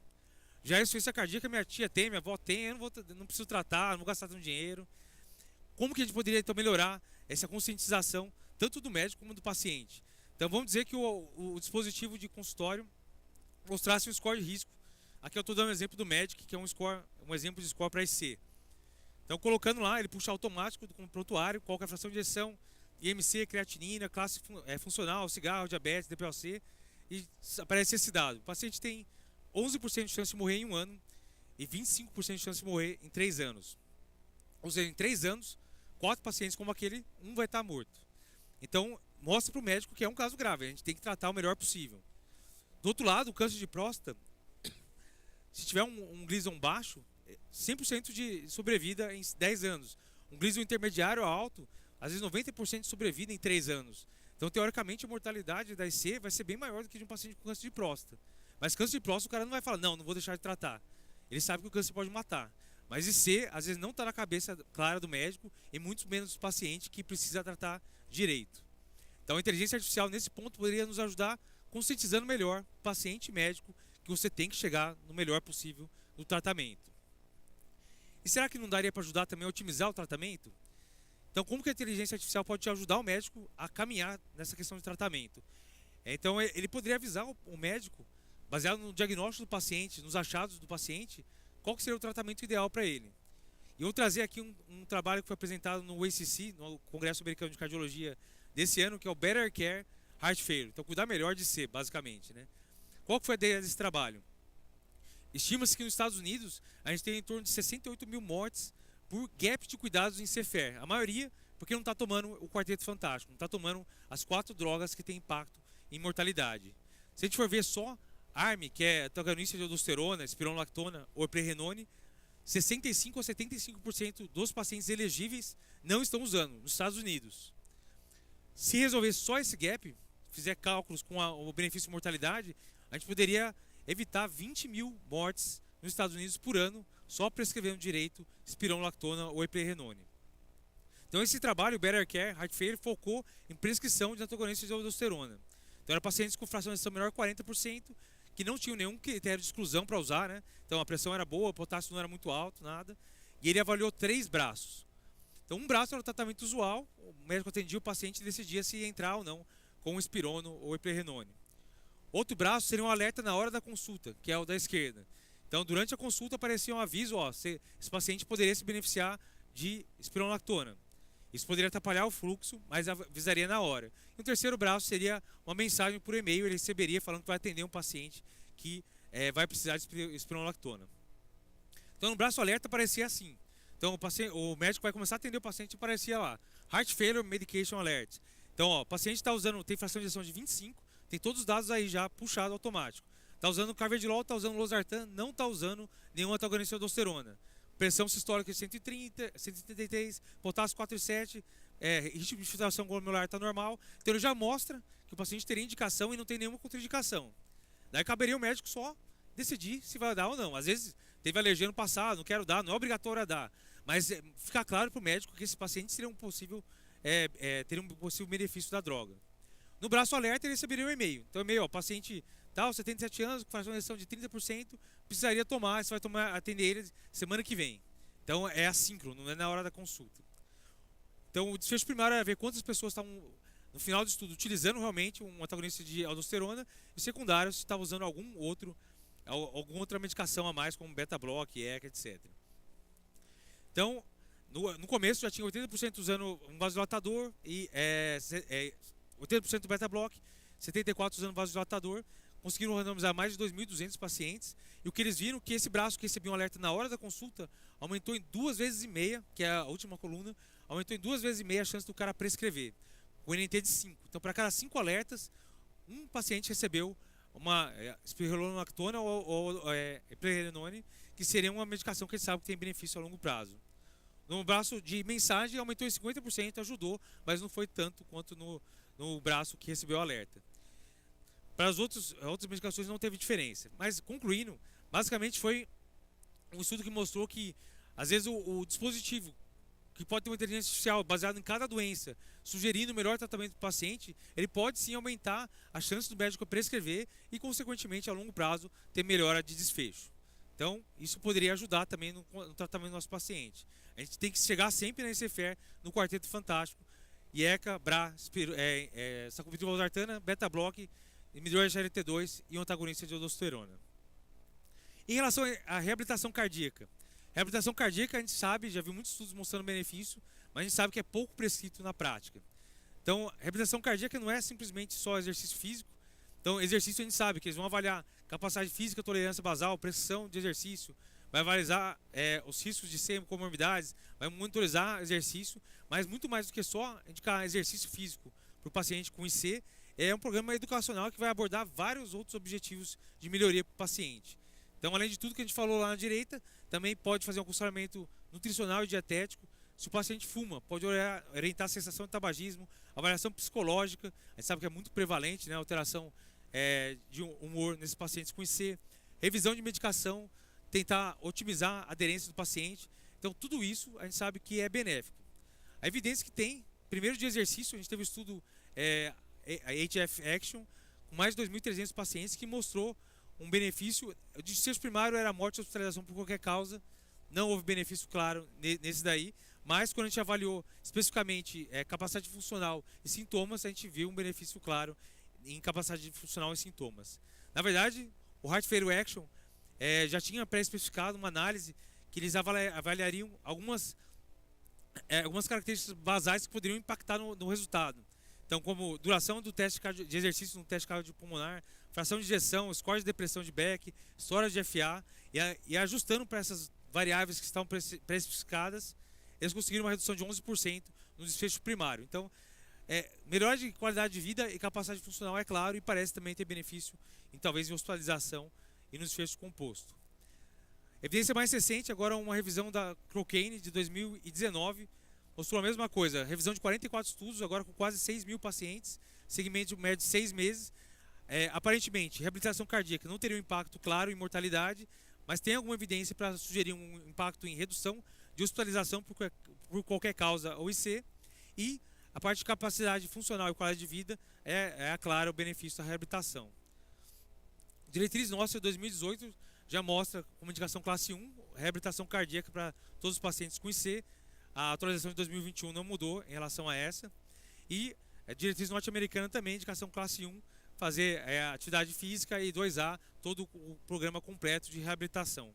Já a insuficiência cardíaca, minha tia tem, minha avó tem, eu não preciso tratar, não vou gastar tanto dinheiro. Como que a gente poderia então melhorar essa conscientização, tanto do médico como do paciente? Então vamos dizer que o dispositivo de consultório mostrasse um score de risco. Aqui eu estou dando um exemplo do Medic, que é um exemplo de score para IC. Então colocando lá, ele puxa automático com o prontuário, qual que é a fração de injeção, IMC, creatinina, classe funcional, cigarro, diabetes, DPLC, e aparece esse dado. O paciente tem 11% de chance de morrer em 1 ano e 25% de chance de morrer em 3 anos. Ou seja, em 3 anos, 4 pacientes como aquele, um vai estar morto. Então, mostra para o médico que é um caso grave, a gente tem que tratar o melhor possível. Do outro lado, o câncer de próstata, se tiver um Gleason baixo, 100% de sobrevida em 10 anos. Um Gleason intermediário alto, às vezes 90% de sobrevida em 3 anos. Então, teoricamente, a mortalidade da IC vai ser bem maior do que de um paciente com câncer de próstata. Mas câncer de próstata, o cara não vai falar, não vou deixar de tratar. Ele sabe que o câncer pode matar. Mas IC, às vezes, não está na cabeça clara do médico e muito menos do paciente que precisa tratar direito. Então, a inteligência artificial, nesse ponto, poderia nos ajudar conscientizando melhor o paciente e médico que você tem que chegar no melhor possível no tratamento. E será que não daria para ajudar também a otimizar o tratamento? Então, como que a inteligência artificial pode te ajudar o médico a caminhar nessa questão de tratamento? Então, ele poderia avisar o médico, baseado no diagnóstico do paciente, nos achados do paciente, qual que seria o tratamento ideal para ele. E eu vou trazer aqui um trabalho que foi apresentado no ACC, no Congresso Americano de Cardiologia desse ano, que é o Better Care Heart Failure. Então, cuidar melhor de ser, basicamente, né? Qual que foi a ideia desse trabalho? Estima-se que nos Estados Unidos a gente tem em torno de 68 mil mortes por gap de cuidados em CFR. A maioria porque não está tomando o Quarteto Fantástico, não está tomando as 4 drogas que têm impacto em mortalidade. Se a gente for ver só ARM, que é antagonista de aldosterona, espironolactona ou eplerenone, 65 a 75% dos pacientes elegíveis não estão usando nos Estados Unidos. Se resolver só esse gap, fizer cálculos com o benefício de mortalidade, a gente poderia evitar 20 mil mortes nos Estados Unidos por ano, só prescrevendo direito espironolactona ou eplerenone. Então esse trabalho, o Better Care Heart Failure, focou em prescrição de antagonistas de aldosterona. Então eram pacientes com fração de injeção menor de 40%, que não tinham nenhum critério de exclusão para usar, né? Então a pressão era boa, o potássio não era muito alto, nada. E ele avaliou 3 braços. Então um braço era o tratamento usual, o médico atendia o paciente e decidia se ia entrar ou não com espirono ou eplerenone. Outro braço seria um alerta na hora da consulta, que é o da esquerda. Então durante a consulta aparecia um aviso, esse paciente poderia se beneficiar de espironolactona. Isso poderia atrapalhar o fluxo, mas avisaria na hora. E o terceiro braço seria uma mensagem por e-mail, ele receberia falando que vai atender um paciente que vai precisar de espironolactona. Então no braço alerta aparecia assim. Então o médico vai começar a atender o paciente e aparecia lá, Heart Failure Medication Alert. Então o paciente tem fração de injeção de 25, tem todos os dados aí já puxado automático. Está usando carvedilol, está usando losartan, não está usando nenhum antagonista de aldosterona. Pressão sistólica de 130, 133, potássio 4,7, ritmo de filtração glomerular está normal. Então ele já mostra que o paciente teria indicação e não tem nenhuma contraindicação. Daí caberia o médico só decidir se vai dar ou não. Às vezes teve alergia no passado, não quero dar, não é obrigatório a dar. Mas fica claro para o médico que esse paciente teria um possível benefício da droga. No braço alerta ele receberia um e-mail. Então e-mail, paciente tal, 77 anos, com fração de injeção de 30%, precisaria tomar, você vai atender ele semana que vem. Então é assíncrono, não é na hora da consulta. Então o desfecho primário era ver quantas pessoas estavam, no final do estudo, utilizando realmente um antagonista de aldosterona, e o secundário se estava usando alguma outra medicação a mais, como beta-block, ECA, etc. Então, No começo já tinha 80% usando um vasodilatador e 80% do beta-block, 74% usando vasodilatador. Conseguiram randomizar mais de 2.200 pacientes. E o que eles viram é que esse braço que recebia um alerta na hora da consulta aumentou em 2,5 vezes, que é a última coluna, aumentou em 2,5 vezes a chance do cara prescrever, com NNT de 5. Então, para cada 5 alertas, um paciente recebeu uma spironolactona ou eplerenone, que seria uma medicação que a gente sabe que tem benefício a longo prazo. No braço de mensagem aumentou em 50%, ajudou, mas não foi tanto quanto no braço que recebeu o alerta. Para as outras medicações não teve diferença. Mas, concluindo, basicamente foi um estudo que mostrou que, às vezes, o dispositivo, que pode ter uma inteligência artificial baseada em cada doença, sugerindo o melhor tratamento do paciente, ele pode sim aumentar a chance do médico prescrever e, consequentemente, a longo prazo, ter melhora de desfecho. Então, isso poderia ajudar também no tratamento do nosso paciente. A gente tem que chegar sempre na NCFR, no quarteto fantástico, IECA, BRA, sacubitril valsartana, beta-block, inibidor de SGLT2 e um antagonista de aldosterona. Em relação à reabilitação cardíaca. Reabilitação cardíaca, a gente sabe, já viu muitos estudos mostrando benefício, mas a gente sabe que é pouco prescrito na prática. Então, reabilitação cardíaca não é simplesmente só exercício físico. Então, exercício a gente sabe que eles vão avaliar capacidade física, tolerância basal, pressão de exercício, vai avaliar os riscos de ser comorbidades, vai monitorizar exercício, mas muito mais do que só indicar exercício físico para o paciente com IC, é um programa educacional que vai abordar vários outros objetivos de melhoria para o paciente. Então, além de tudo que a gente falou lá na direita, também pode fazer um aconselhamento nutricional e dietético. Se o paciente fuma, pode orientar a cessação de tabagismo, avaliação psicológica, a gente sabe que é muito prevalente, né, a alteração de humor nesses pacientes com IC, revisão de medicação, tentar otimizar a aderência do paciente. Então, tudo isso a gente sabe que é benéfico. A evidência que tem, primeiro de exercício, a gente teve um estudo a HF Action, com mais de 2.300 pacientes, que mostrou um benefício. O desfecho primário era a morte ou hospitalização por qualquer causa, não houve benefício claro nesse daí, mas quando a gente avaliou especificamente capacidade funcional e sintomas, a gente viu um benefício claro em capacidade funcional e sintomas. Na verdade, o Heart Failure Action já tinha pré-especificado uma análise que eles avaliariam algumas características basais que poderiam impactar no resultado. Então, como duração do teste de exercício no teste cardiopulmonar, fração de ejeção, score de depressão de Beck, história de FA, e ajustando para essas variáveis que estão pré-especificadas, eles conseguiram uma redução de 11% no desfecho primário. Então, melhora de qualidade de vida e capacidade funcional é claro, e parece também ter benefício em talvez em hospitalização e no desfecho composto. Evidência mais recente, agora uma revisão da Cochrane de 2019, mostrou a mesma coisa, revisão de 44 estudos, agora com quase 6.000 pacientes, segmento médio de 6 meses. Aparentemente, reabilitação cardíaca não teria um impacto claro em mortalidade, mas tem alguma evidência para sugerir um impacto em redução de hospitalização por qualquer causa ou IC. E a parte de capacidade funcional e qualidade de vida claro, o benefício da reabilitação. Diretriz nossa de 2018 já mostra como indicação classe 1, reabilitação cardíaca para todos os pacientes com IC. A atualização de 2021 não mudou em relação a essa. E a diretriz norte-americana também, indicação classe 1, fazer atividade física e 2A, todo o programa completo de reabilitação.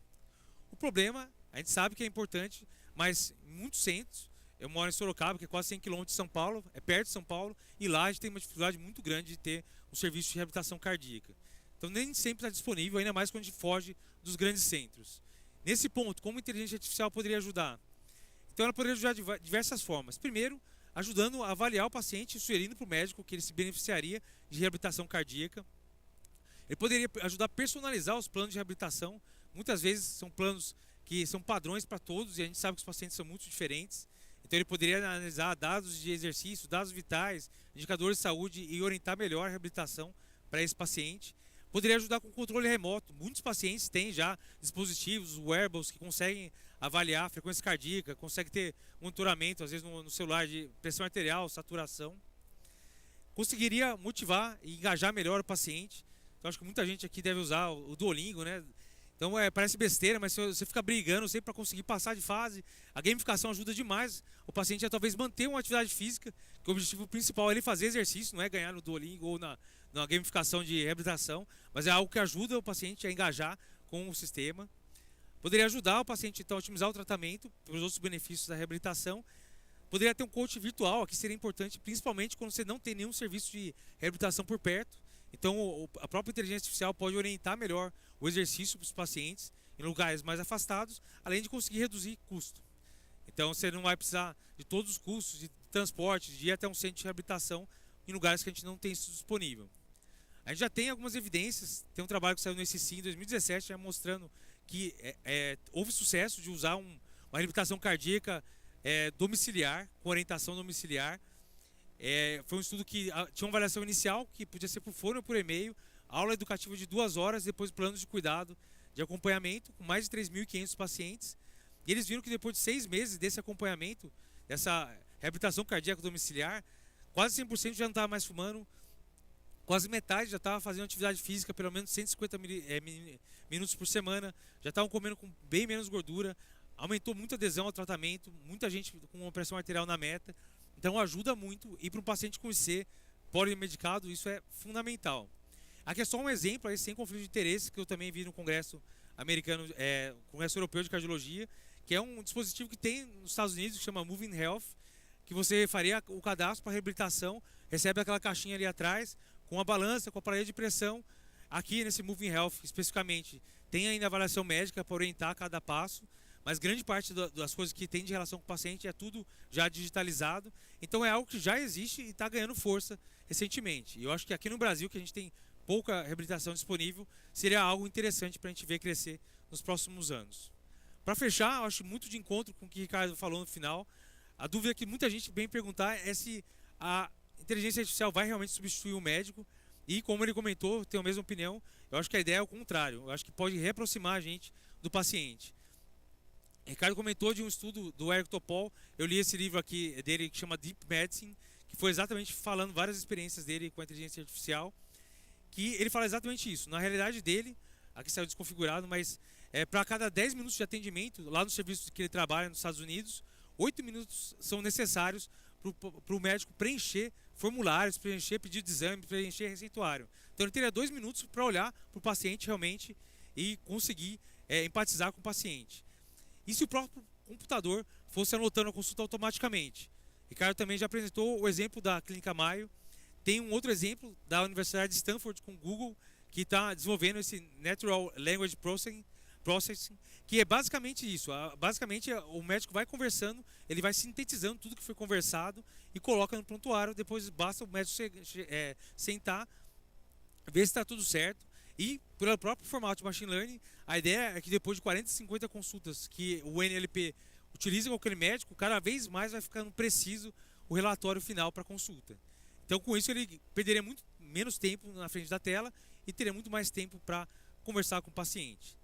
O problema, a gente sabe que é importante, mas em muitos centros, eu moro em Sorocaba, que é quase 100 km de São Paulo, é perto de São Paulo, e lá a gente tem uma dificuldade muito grande de ter um serviço de reabilitação cardíaca. Então nem sempre está disponível, ainda mais quando a gente foge dos grandes centros. Nesse ponto, como a inteligência artificial poderia ajudar? Então ela poderia ajudar de diversas formas. Primeiro, ajudando a avaliar o paciente, sugerindo para o médico que ele se beneficiaria de reabilitação cardíaca. Ele poderia ajudar a personalizar os planos de reabilitação. Muitas vezes são planos que são padrões para todos e a gente sabe que os pacientes são muito diferentes. Então ele poderia analisar dados de exercício, dados vitais, indicadores de saúde e orientar melhor a reabilitação para esse paciente. Poderia ajudar com controle remoto. Muitos pacientes têm já dispositivos, wearables, que conseguem avaliar a frequência cardíaca, conseguem ter monitoramento, às vezes no celular, de pressão arterial, saturação. Conseguiria motivar e engajar melhor o paciente. Então acho que muita gente aqui deve usar o Duolingo, né? Então parece besteira, mas se você fica brigando sempre para conseguir passar de fase, a gamificação ajuda demais o paciente a talvez manter uma atividade física, que o objetivo principal é ele fazer exercício, não é ganhar no Duolingo ou na gamificação de reabilitação, mas é algo que ajuda o paciente a engajar com o sistema. Poderia ajudar o paciente então, a otimizar o tratamento, pelos outros benefícios da reabilitação. Poderia ter um coach virtual, aqui seria importante, principalmente quando você não tem nenhum serviço de reabilitação por perto. Então, a própria inteligência artificial pode orientar melhor o exercício para os pacientes em lugares mais afastados, além de conseguir reduzir custo. Então, você não vai precisar de todos os custos de transporte, de ir até um centro de reabilitação em lugares que a gente não tem isso disponível. A gente já tem algumas evidências, tem um trabalho que saiu no SCI em 2017 já mostrando que houve sucesso de usar uma reabilitação cardíaca domiciliar, com orientação domiciliar. Foi um estudo que tinha uma avaliação inicial, que podia ser por fone ou por e-mail, aula educativa de 2 horas, depois planos de cuidado de acompanhamento, com mais de 3.500 pacientes. E eles viram que depois de 6 meses desse acompanhamento, dessa reabilitação cardíaca domiciliar, quase 100% já não estava mais fumando, quase metade já estava fazendo atividade física, pelo menos 150 minutos por semana, já estavam comendo com bem menos gordura, aumentou muito a adesão ao tratamento, muita gente com uma pressão arterial na meta, então ajuda muito. E para um paciente com IC polimedicado, isso é fundamental. Aqui é só um exemplo, aí, sem conflito de interesse, que eu também vi no Congresso Americano, Congresso Europeu de Cardiologia, que é um dispositivo que tem nos Estados Unidos, que chama Moving Health, que você faria o cadastro para reabilitação, recebe aquela caixinha ali atrás, com a balança, com a parede de pressão. Aqui nesse Moving Health, especificamente, tem ainda avaliação médica para orientar cada passo, mas grande parte das coisas que tem de relação com o paciente é tudo já digitalizado. Então é algo que já existe e está ganhando força recentemente. E eu acho que aqui no Brasil, que a gente tem pouca reabilitação disponível, seria algo interessante para a gente ver crescer nos próximos anos. Para fechar, eu acho muito de encontro com o que o Ricardo falou no final. A dúvida que muita gente vem perguntar é se a inteligência artificial vai realmente substituir o médico. E como ele comentou, tenho a mesma opinião, eu acho que a ideia é o contrário. Eu acho que pode reaproximar a gente do paciente. Ricardo comentou de um estudo do Eric Topol, eu li esse livro aqui dele que chama Deep Medicine, que foi exatamente falando várias experiências dele com a inteligência artificial, que ele fala exatamente isso. Na realidade dele, aqui saiu desconfigurado, mas para cada 10 minutos de atendimento, lá no serviço que ele trabalha nos Estados Unidos, 8 minutos são necessários para o médico preencher formulários, preencher pedido de exame, preencher receituário. Então ele teria 2 minutos para olhar para o paciente realmente e conseguir empatizar com o paciente. E se o próprio computador fosse anotando a consulta automaticamente? Ricardo também já apresentou o exemplo da Clínica Mayo. Tem um outro exemplo da Universidade de Stanford com o Google, que está desenvolvendo esse Natural Language Processing, que é basicamente isso. Basicamente, o médico vai conversando, ele vai sintetizando tudo que foi conversado e coloca no prontuário. Depois basta o médico sentar, ver se está tudo certo. E, pelo próprio formato de Machine Learning, a ideia é que depois de 40, 50 consultas que o NLP utiliza com aquele médico, cada vez mais vai ficando preciso o relatório final para a consulta. Então, com isso, ele perderia muito menos tempo na frente da tela e teria muito mais tempo para conversar com o paciente.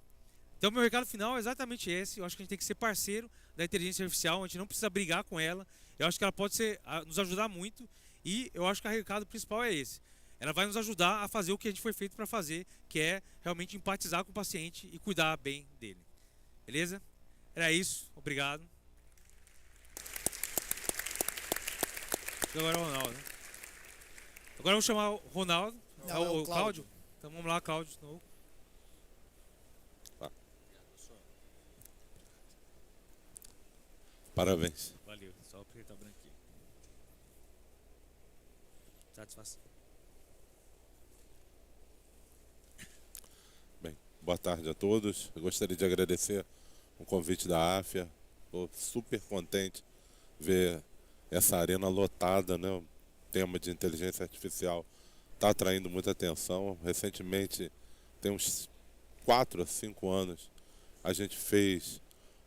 Então, meu recado final é exatamente esse. Eu acho que a gente tem que ser parceiro da inteligência artificial, a gente não precisa brigar com ela. Eu acho que ela pode nos ajudar muito e eu acho que o recado principal é esse. Ela vai nos ajudar a fazer o que a gente foi feito para fazer, que é realmente empatizar com o paciente e cuidar bem dele. Beleza? Era isso. Obrigado. Agora é o Ronaldo. Agora eu vou chamar o Ronaldo. Não, o Cláudio. Então vamos lá, Cláudio, de novo. Parabéns. Valeu. Só apertar o branquinho. Satisfação. Bem, boa tarde a todos. Eu gostaria de agradecer o convite da AFIA. Estou super contente ver essa arena lotada, né? O tema de inteligência artificial está atraindo muita atenção. Recentemente, tem uns 4 a 5 anos, a gente fez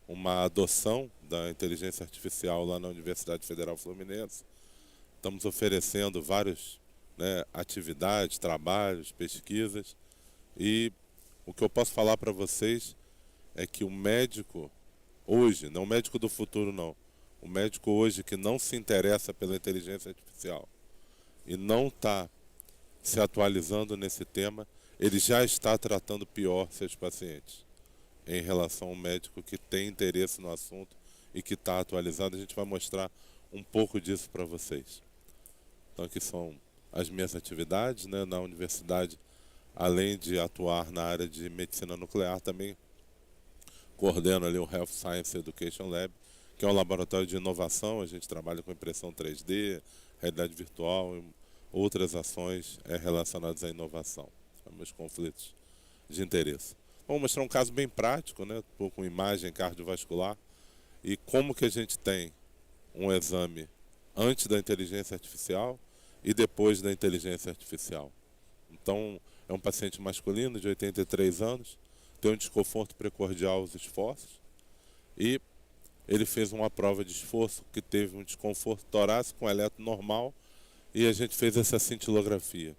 uma adoção da inteligência artificial lá na Universidade Federal Fluminense. Estamos oferecendo várias atividades, trabalhos, pesquisas. E o que eu posso falar para vocês é que o médico hoje, não o médico do futuro não, o médico hoje que não se interessa pela inteligência artificial e não está se atualizando nesse tema, ele já está tratando pior seus pacientes em relação ao médico que tem interesse no assunto e que está atualizado. A gente vai mostrar um pouco disso para vocês. Então aqui são as minhas atividades, né, na universidade. Além de atuar na área de medicina nuclear, também coordeno ali o Health Science Education Lab, que é um laboratório de inovação. A gente trabalha com impressão 3D, realidade virtual e outras ações relacionadas à inovação. São meus conflitos de interesse. Vamos mostrar um caso bem prático, né, com imagem cardiovascular, e como que a gente tem um exame antes da inteligência artificial e depois da inteligência artificial. Então, é um paciente masculino de 83 anos, tem um desconforto precordial aos esforços, e ele fez uma prova de esforço que teve um desconforto torácico com eletro normal, e a gente fez essa cintilografia.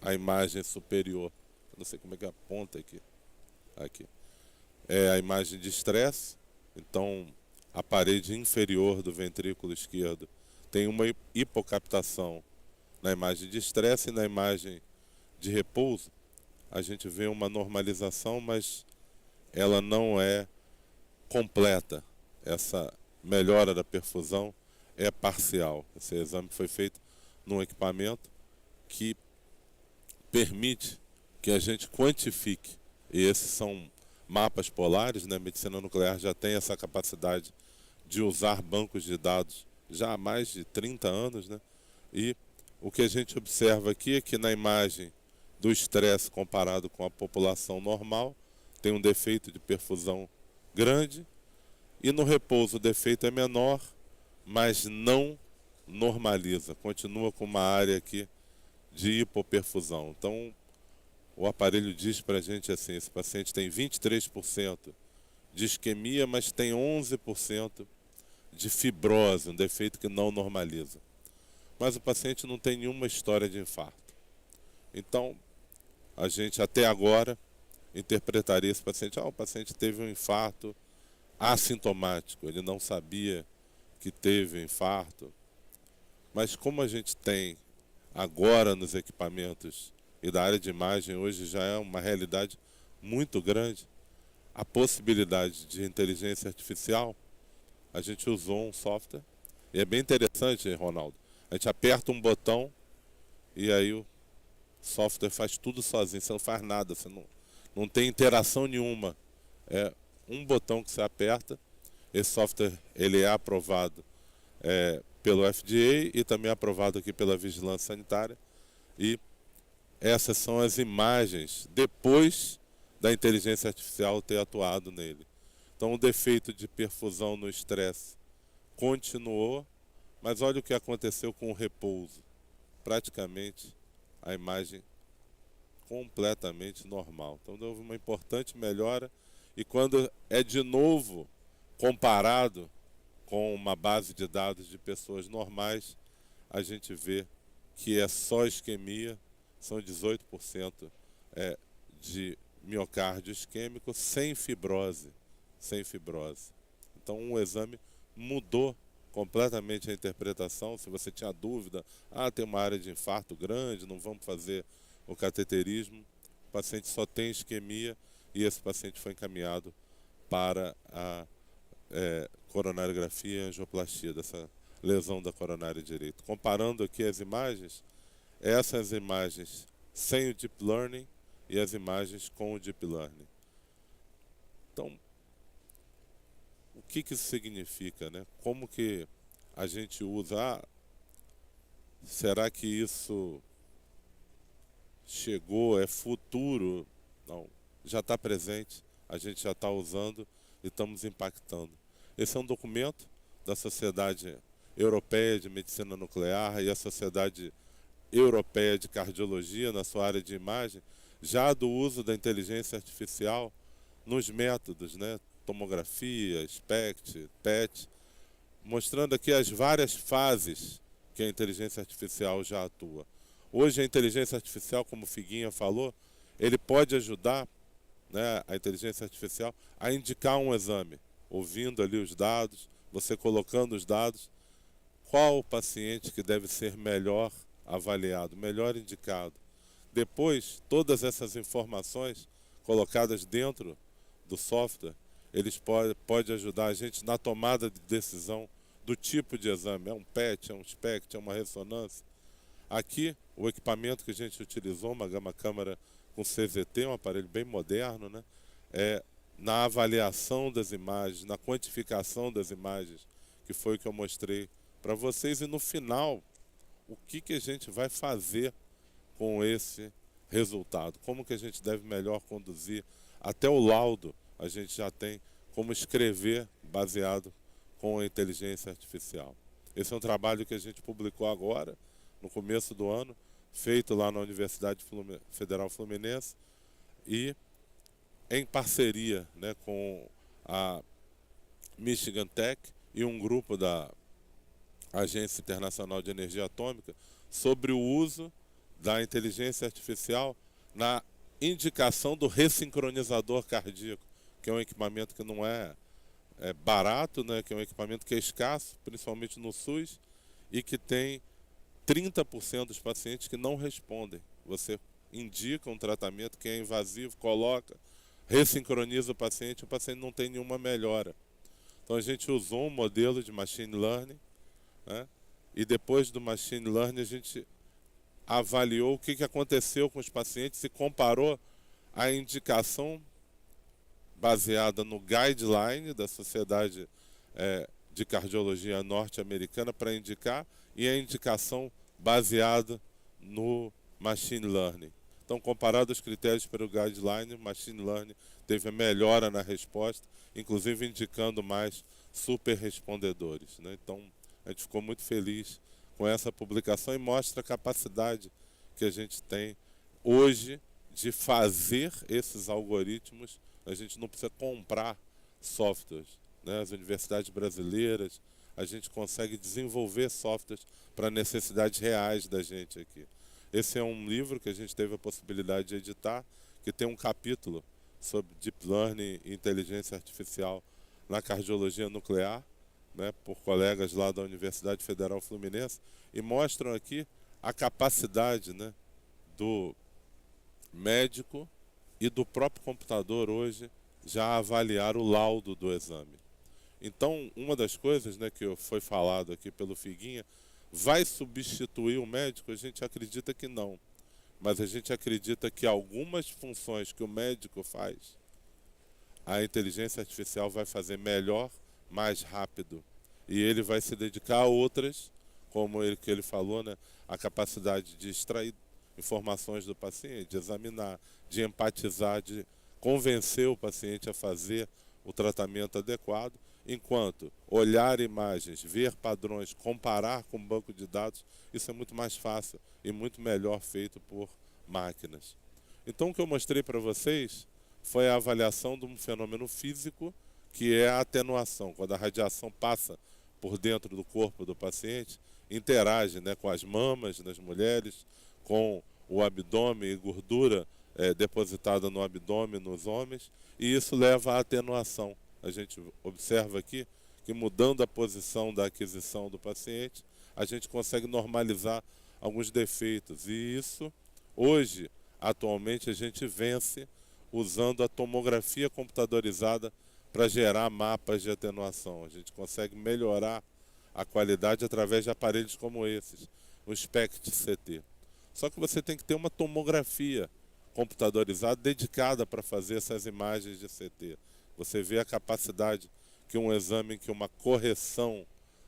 A imagem superior, não sei como é que aponta aqui, é a imagem de estresse. Então, a parede inferior do ventrículo esquerdo tem uma hipocaptação na imagem de estresse, e na imagem de repouso a gente vê uma normalização, mas ela não é completa. Essa melhora da perfusão é parcial. Esse exame foi feito num equipamento que permite que a gente quantifique, e esses são mapas polares, né? A medicina nuclear já tem essa capacidade de usar bancos de dados já há mais de 30 anos, né? E o que a gente observa aqui é que na imagem do estresse comparado com a população normal, tem um defeito de perfusão grande, e no repouso o defeito é menor, mas não normaliza, continua com uma área aqui de hipoperfusão. Então, o aparelho diz para a gente assim: esse paciente tem 23% de isquemia, mas tem 11% de fibrose, um defeito que não normaliza. Mas o paciente não tem nenhuma história de infarto. Então, a gente até agora interpretaria esse paciente: o paciente teve um infarto assintomático, ele não sabia que teve infarto. Mas como a gente tem agora nos equipamentos e da área de imagem, hoje já é uma realidade muito grande, a possibilidade de inteligência artificial, a gente usou um software, e é bem interessante, Ronaldo. A gente aperta um botão e aí o software faz tudo sozinho, você não faz nada, você não tem interação nenhuma. É um botão que você aperta. Esse software ele é aprovado pelo FDA e também aprovado aqui pela Vigilância Sanitária. E essas são as imagens depois da inteligência artificial ter atuado nele. Então o defeito de perfusão no estresse continuou, mas olha o que aconteceu com o repouso. Praticamente a imagem completamente normal. Então houve uma importante melhora, e quando é de novo comparado com uma base de dados de pessoas normais, a gente vê que é só isquemia, são 18% de miocárdio isquêmico sem fibrose. Então um exame mudou completamente a interpretação. Se você tinha dúvida, tem uma área de infarto grande, não vamos fazer o cateterismo, o paciente só tem isquemia, e esse paciente foi encaminhado para a coronariografia e angioplastia dessa lesão da coronária direita. Comparando aqui as imagens, essas imagens sem o Deep Learning e as imagens com o Deep Learning. Então, o que isso significa, né? Como que a gente usa? Será que isso chegou, é futuro? Não, já está presente, a gente já está usando e estamos impactando. Esse é um documento da Sociedade Europeia de Medicina Nuclear e a Sociedade Europeia de Cardiologia, na sua área de imagem, já do uso da inteligência artificial nos métodos, né? Tomografia, SPECT, PET, mostrando aqui as várias fases que a inteligência artificial já atua. Hoje a inteligência artificial, como o Figuinha falou, ele pode ajudar, né, a inteligência artificial a indicar um exame, ouvindo ali os dados, você colocando os dados, qual o paciente que deve ser melhor avaliado, melhor indicado. Depois, todas essas informações colocadas dentro do software, eles podem ajudar a gente na tomada de decisão do tipo de exame. É um PET, é um SPECT, é uma ressonância. Aqui, o equipamento que a gente utilizou, uma gama câmara com CZT, um aparelho bem moderno, né? na avaliação das imagens, na quantificação das imagens, que foi o que eu mostrei para vocês, e no final, o que a gente vai fazer com esse resultado, como que a gente deve melhor conduzir, até o laudo a gente já tem como escrever baseado com a inteligência artificial. Esse é um trabalho que a gente publicou agora, no começo do ano, feito lá na Universidade Federal Fluminense e em parceria, né, com a Michigan Tech e um grupo da Agência Internacional de Energia Atômica sobre o uso da inteligência artificial na indicação do ressincronizador cardíaco, que é um equipamento que não é barato, né, que é um equipamento que é escasso, principalmente no SUS, e que tem 30% dos pacientes que não respondem. Você indica um tratamento que é invasivo, coloca, ressincroniza o paciente não tem nenhuma melhora. Então a gente usou um modelo de machine learning, né, e depois do machine learning a gente avaliou o que aconteceu com os pacientes e comparou a indicação baseada no guideline da Sociedade de Cardiologia Norte-Americana para indicar e a indicação baseada no machine learning. Então, comparado aos critérios para o guideline, o machine learning teve a melhora na resposta, inclusive indicando mais super respondedores, né? Então, a gente ficou muito feliz com essa publicação e mostra a capacidade que a gente tem hoje de fazer esses algoritmos. A gente não precisa comprar softwares, né? As universidades brasileiras, a gente consegue desenvolver softwares para necessidades reais da gente aqui. Esse é um livro que a gente teve a possibilidade de editar, que tem um capítulo sobre Deep Learning e inteligência artificial na cardiologia nuclear, né, por colegas lá da Universidade Federal Fluminense, e mostram aqui a capacidade, né, do médico e do próprio computador hoje já avaliar o laudo do exame. Então, uma das coisas, né, que foi falado aqui pelo Figuinha, vai substituir o médico? A gente acredita que não. Mas a gente acredita que algumas funções que o médico faz, a inteligência artificial vai fazer melhor, mais rápido. E ele vai se dedicar a outras, como que ele falou, né, a capacidade de extrair informações do paciente, de examinar, de empatizar, de convencer o paciente a fazer o tratamento adequado, enquanto olhar imagens, ver padrões, comparar com um banco de dados, isso é muito mais fácil e muito melhor feito por máquinas. Então, o que eu mostrei para vocês foi a avaliação de um fenômeno físico, que é a atenuação. Quando a radiação passa por dentro do corpo do paciente, interage, né, com as mamas nas mulheres, com o abdômen e gordura depositada no abdômen nos homens, e isso leva à atenuação. A gente observa aqui que, mudando a posição da aquisição do paciente, a gente consegue normalizar alguns defeitos. E isso, hoje, atualmente, a gente vence usando a tomografia computadorizada para gerar mapas de atenuação. A gente consegue melhorar a qualidade através de aparelhos como esses, o SPECT-CT. Só que você tem que ter uma tomografia computadorizada dedicada para fazer essas imagens de CT. Você vê a capacidade que um exame, que uma correção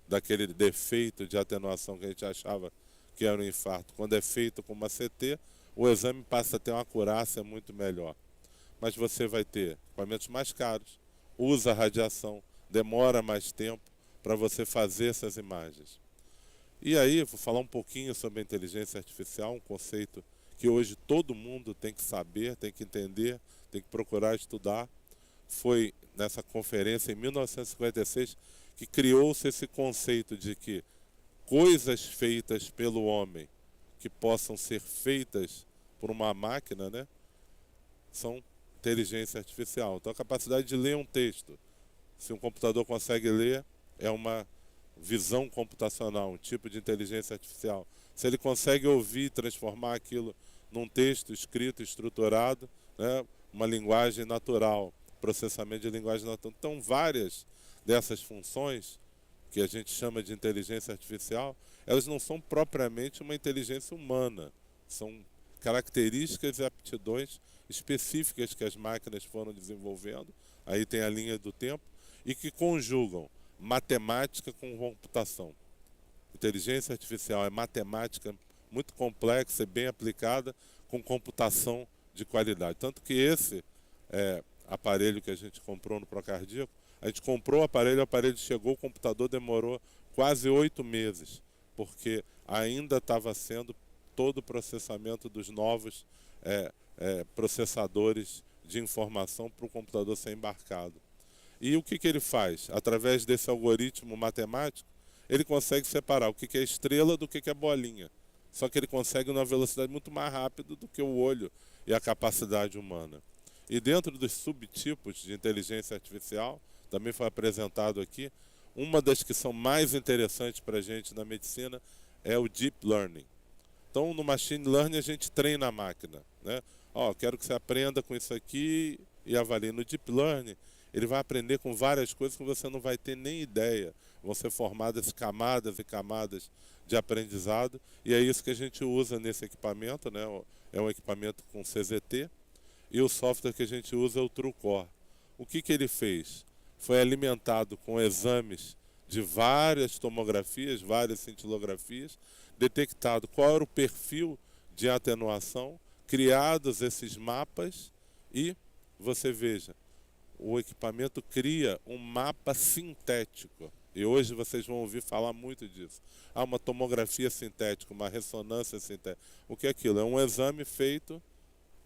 daquele defeito de atenuação que a gente achava que era um infarto, quando é feito com uma CT, o exame passa a ter uma acurácia muito melhor. Mas você vai ter equipamentos mais caros, usa radiação, demora mais tempo para você fazer essas imagens. E aí, vou falar um pouquinho sobre a inteligência artificial, um conceito que hoje todo mundo tem que saber, tem que entender, tem que procurar estudar. Foi nessa conferência em 1956 que criou-se esse conceito de que coisas feitas pelo homem que possam ser feitas por uma máquina, né, são inteligência artificial. Então, a capacidade de ler um texto, se um computador consegue ler, é uma visão computacional, um tipo de inteligência artificial. Se ele consegue ouvir e transformar aquilo num texto escrito, estruturado, né, uma linguagem natural, processamento de linguagem natural. Então, várias dessas funções que a gente chama de inteligência artificial, elas não são propriamente uma inteligência humana, são características e aptidões específicas que as máquinas foram desenvolvendo aí tem a linha do tempo, e que conjugam matemática com computação. Inteligência artificial é matemática muito complexa e bem aplicada com computação de qualidade. Tanto que esse aparelho que a gente comprou no Procardíaco, a gente comprou o aparelho chegou, o computador demorou quase 8 meses, porque ainda estava sendo todo o processamento dos novos processadores de informação para o computador ser embarcado. E o que ele faz? Através desse algoritmo matemático, ele consegue separar o que é estrela do que é bolinha. Só que ele consegue numa velocidade muito mais rápida do que o olho e a capacidade humana. E dentro dos subtipos de inteligência artificial, também foi apresentado aqui, uma das que são mais interessantes para a gente na medicina é o Deep Learning. Então, no Machine Learning, a gente treina a máquina, né? Quero que você aprenda com isso aqui e avalie. No Deep Learning, ele vai aprender com várias coisas que você não vai ter nem ideia. Vão ser formadas camadas e camadas de aprendizado, e é isso que a gente usa nesse equipamento, né? É um equipamento com CZT, e o software que a gente usa é o TrueCore. O que ele fez? Foi alimentado com exames de várias tomografias, várias cintilografias, detectado qual era o perfil de atenuação, criados esses mapas, e você veja, o equipamento cria um mapa sintético. E hoje vocês vão ouvir falar muito disso. Uma tomografia sintética, uma ressonância sintética. O que é aquilo? É um exame feito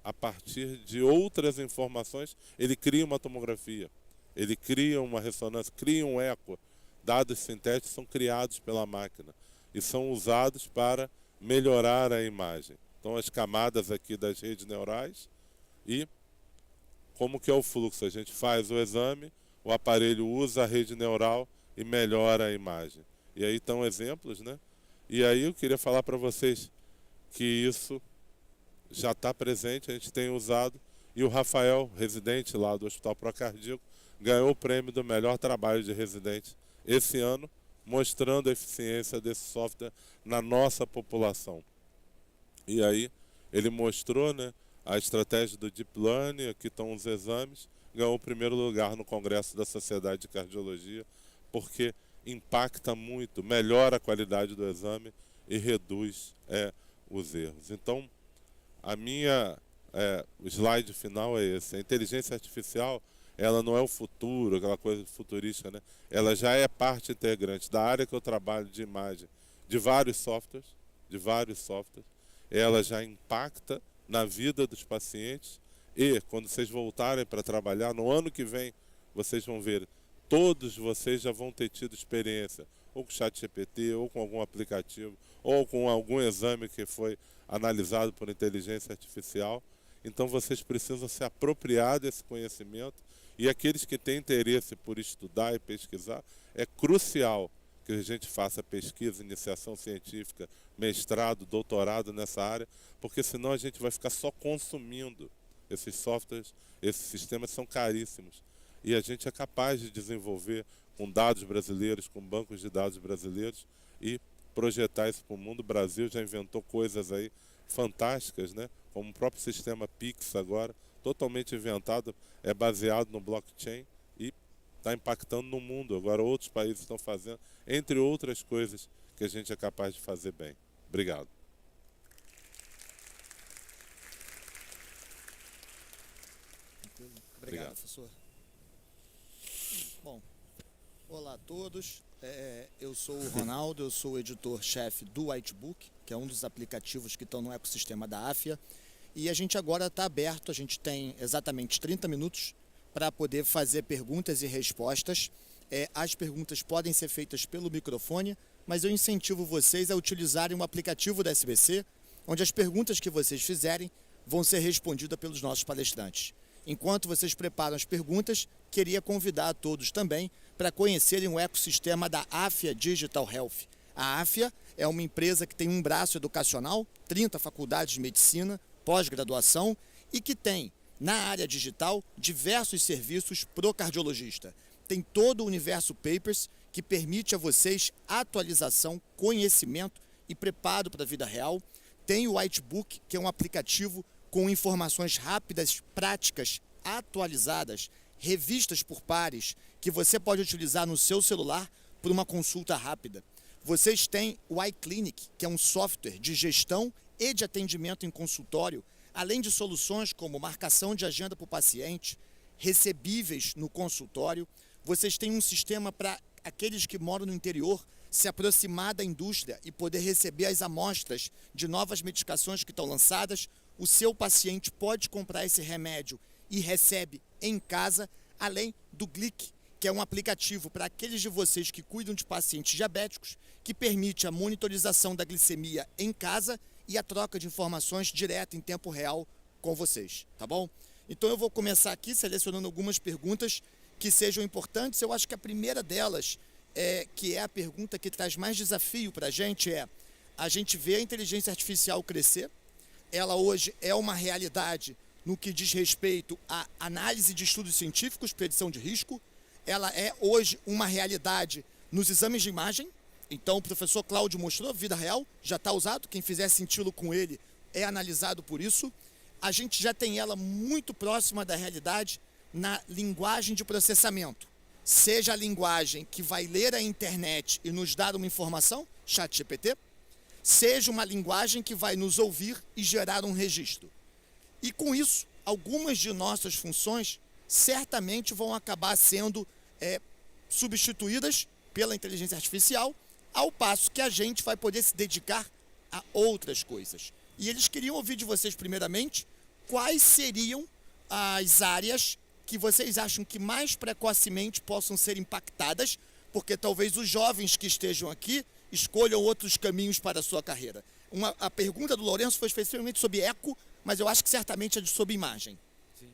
a partir de outras informações. Ele cria uma tomografia, ele cria uma ressonância, cria um eco. Dados sintéticos são criados pela máquina e são usados para melhorar a imagem. Então, as camadas aqui das redes neurais e como que é o fluxo. A gente faz o exame, o aparelho usa a rede neural e melhora a imagem. E aí estão exemplos, né? E aí eu queria falar para vocês que isso já está presente, a gente tem usado, e o Rafael, residente lá do Hospital Procardíaco, ganhou o prêmio do melhor trabalho de residente esse ano, mostrando a eficiência desse software na nossa população. E aí ele mostrou, né, a estratégia do Deep Learning, aqui estão os exames, ganhou o primeiro lugar no Congresso da Sociedade de Cardiologia, porque impacta muito, melhora a qualidade do exame e reduz os erros. Então, o slide final é esse. A inteligência artificial, ela não é o futuro, aquela coisa futurística, né? Ela já é parte integrante da área que eu trabalho de imagem, de vários softwares, ela já impacta na vida dos pacientes, e quando vocês voltarem para trabalhar, no ano que vem, vocês vão ver, todos vocês já vão ter tido experiência, ou com o ChatGPT, ou com algum aplicativo, ou com algum exame que foi analisado por inteligência artificial. Então vocês precisam se apropriar desse conhecimento, e aqueles que têm interesse por estudar e pesquisar, é crucial que a gente faça pesquisa, iniciação científica, mestrado, doutorado nessa área, porque senão a gente vai ficar só consumindo esses softwares, esses sistemas são caríssimos. E a gente é capaz de desenvolver com dados brasileiros, com bancos de dados brasileiros, e projetar isso para o mundo. O Brasil já inventou coisas aí fantásticas, né? Como o próprio sistema Pix agora, totalmente inventado, é baseado no blockchain e está impactando no mundo. Agora outros países estão fazendo, entre outras coisas que a gente é capaz de fazer bem. Obrigado. Obrigado, professor. Bom, olá a todos. Eu sou o Ronaldo, eu sou o editor-chefe do Whitebook, que é um dos aplicativos que estão no ecossistema da AFIA. E a gente agora está aberto, a gente tem exatamente 30 minutos para poder fazer perguntas e respostas. As perguntas podem ser feitas pelo microfone, mas eu incentivo vocês a utilizarem um aplicativo da SBC, onde as perguntas que vocês fizerem vão ser respondidas pelos nossos palestrantes. Enquanto vocês preparam as perguntas, queria convidar a todos também para conhecerem o ecossistema da AFIA Digital Health. A AFIA é uma empresa que tem um braço educacional, 30 faculdades de medicina, pós-graduação, e que tem, na área digital, diversos serviços pro cardiologista. Tem todo o universo Papers, que permite a vocês atualização, conhecimento e preparo para a vida real. Tem o Whitebook, que é um aplicativo com informações rápidas, práticas, atualizadas revistas por pares que você pode utilizar no seu celular por uma consulta rápida. Vocês têm o iClinic, que é um software de gestão e de atendimento em consultório, além de soluções como marcação de agenda para o paciente, recebíveis no consultório. Vocês têm um sistema para aqueles que moram no interior se aproximar da indústria e poder receber as amostras de novas medicações que estão lançadas. O seu paciente pode comprar esse remédio e recebe em casa, além do Glic, que é um aplicativo para aqueles de vocês que cuidam de pacientes diabéticos, que permite a monitorização da glicemia em casa e a troca de informações direta em tempo real com vocês, tá bom? Então eu vou começar aqui selecionando algumas perguntas que sejam importantes. Eu acho que a primeira delas, que é a pergunta que traz mais desafio para a gente gente vê a inteligência artificial crescer. Ela hoje é uma realidade no que diz respeito à análise de estudos científicos, predição de risco. Ela é hoje uma realidade nos exames de imagem. Então o professor Cláudio mostrou, vida real, já está usado. Quem fizer senti-lo com ele é analisado por isso. A gente já tem ela muito próxima da realidade na linguagem de processamento. Seja a linguagem que vai ler a internet e nos dar uma informação, ChatGPT, seja uma linguagem que vai nos ouvir e gerar um registro. E com isso, algumas de nossas funções certamente vão acabar sendo substituídas pela inteligência artificial, ao passo que a gente vai poder se dedicar a outras coisas. E eles queriam ouvir de vocês, primeiramente, quais seriam as áreas que vocês acham que mais precocemente possam ser impactadas, porque talvez os jovens que estejam aqui escolham outros caminhos para a sua carreira. A pergunta do Lourenço foi especificamente sobre eco, mas eu acho que certamente é sobre imagem. Sim.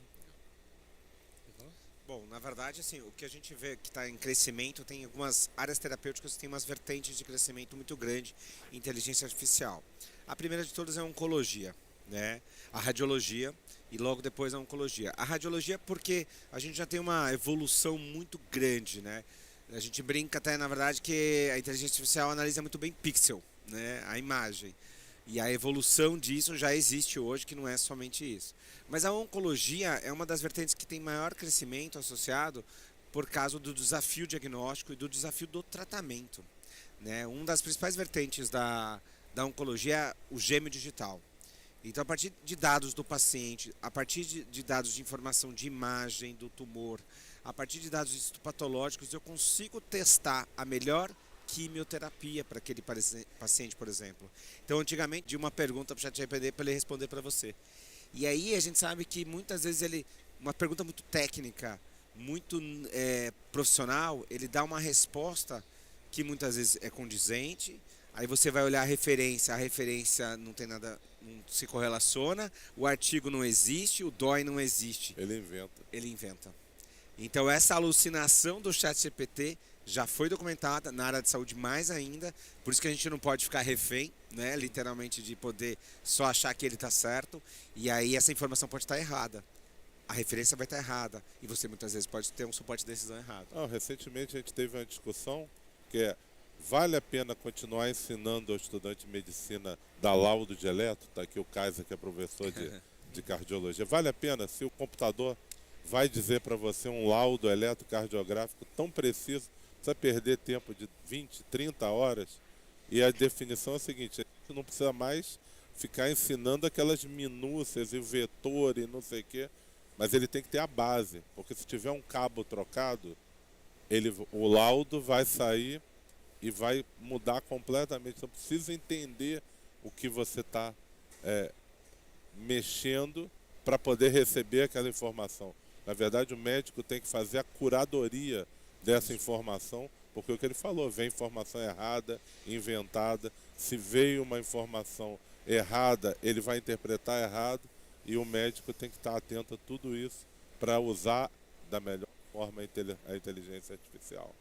Bom, na verdade, assim, o que a gente vê que está em crescimento, tem algumas áreas terapêuticas que têm umas vertentes de crescimento muito grande em inteligência artificial. A primeira de todas é a oncologia, né? A radiologia e logo depois a oncologia. A radiologia porque a gente já tem uma evolução muito grande, né? A gente brinca até, na verdade, que a inteligência artificial analisa muito bem pixel, né? A imagem. E a evolução disso já existe hoje, que não é somente isso. Mas a oncologia é uma das vertentes que tem maior crescimento associado por causa do desafio diagnóstico e do desafio do tratamento, né? Uma das principais vertentes da oncologia é o gêmeo digital. Então, a partir de dados do paciente, a partir de dados de informação de imagem do tumor, a partir de dados histopatológicos, eu consigo testar a melhor quimioterapia para aquele paciente, por exemplo. Então, antigamente, de uma pergunta para o ChatGPT para ele responder para você. E aí a gente sabe que muitas vezes uma pergunta muito técnica, muito profissional, ele dá uma resposta que muitas vezes é condizente. Aí você vai olhar a referência não tem nada, não se correlaciona, o artigo não existe, o DOI não existe. Ele inventa. Então essa alucinação do ChatGPT já foi documentada na área de saúde mais ainda, por isso que a gente não pode ficar refém, né, literalmente de poder só achar que ele está certo, e aí essa informação pode estar errada. A referência vai estar errada, e você muitas vezes pode ter um suporte de decisão errado. Recentemente a gente teve uma discussão que vale a pena continuar ensinando ao estudante de medicina dar laudo de eletro? Está aqui o Kaiser, que é professor de cardiologia. Vale a pena se o computador vai dizer para você um laudo eletrocardiográfico tão preciso, precisa perder tempo de 20, 30 horas? E a definição é a seguinte: a gente não precisa mais ficar ensinando aquelas minúcias e vetor e não sei o quê, mas ele tem que ter a base, porque se tiver um cabo trocado, o laudo vai sair e vai mudar completamente. Então precisa entender o que você está mexendo para poder receber aquela informação. Na verdade, o médico tem que fazer a curadoria dessa informação, porque o que ele falou, vem informação errada, inventada. Se veio uma informação errada, ele vai interpretar errado, e o médico tem que estar atento a tudo isso para usar da melhor forma a inteligência artificial.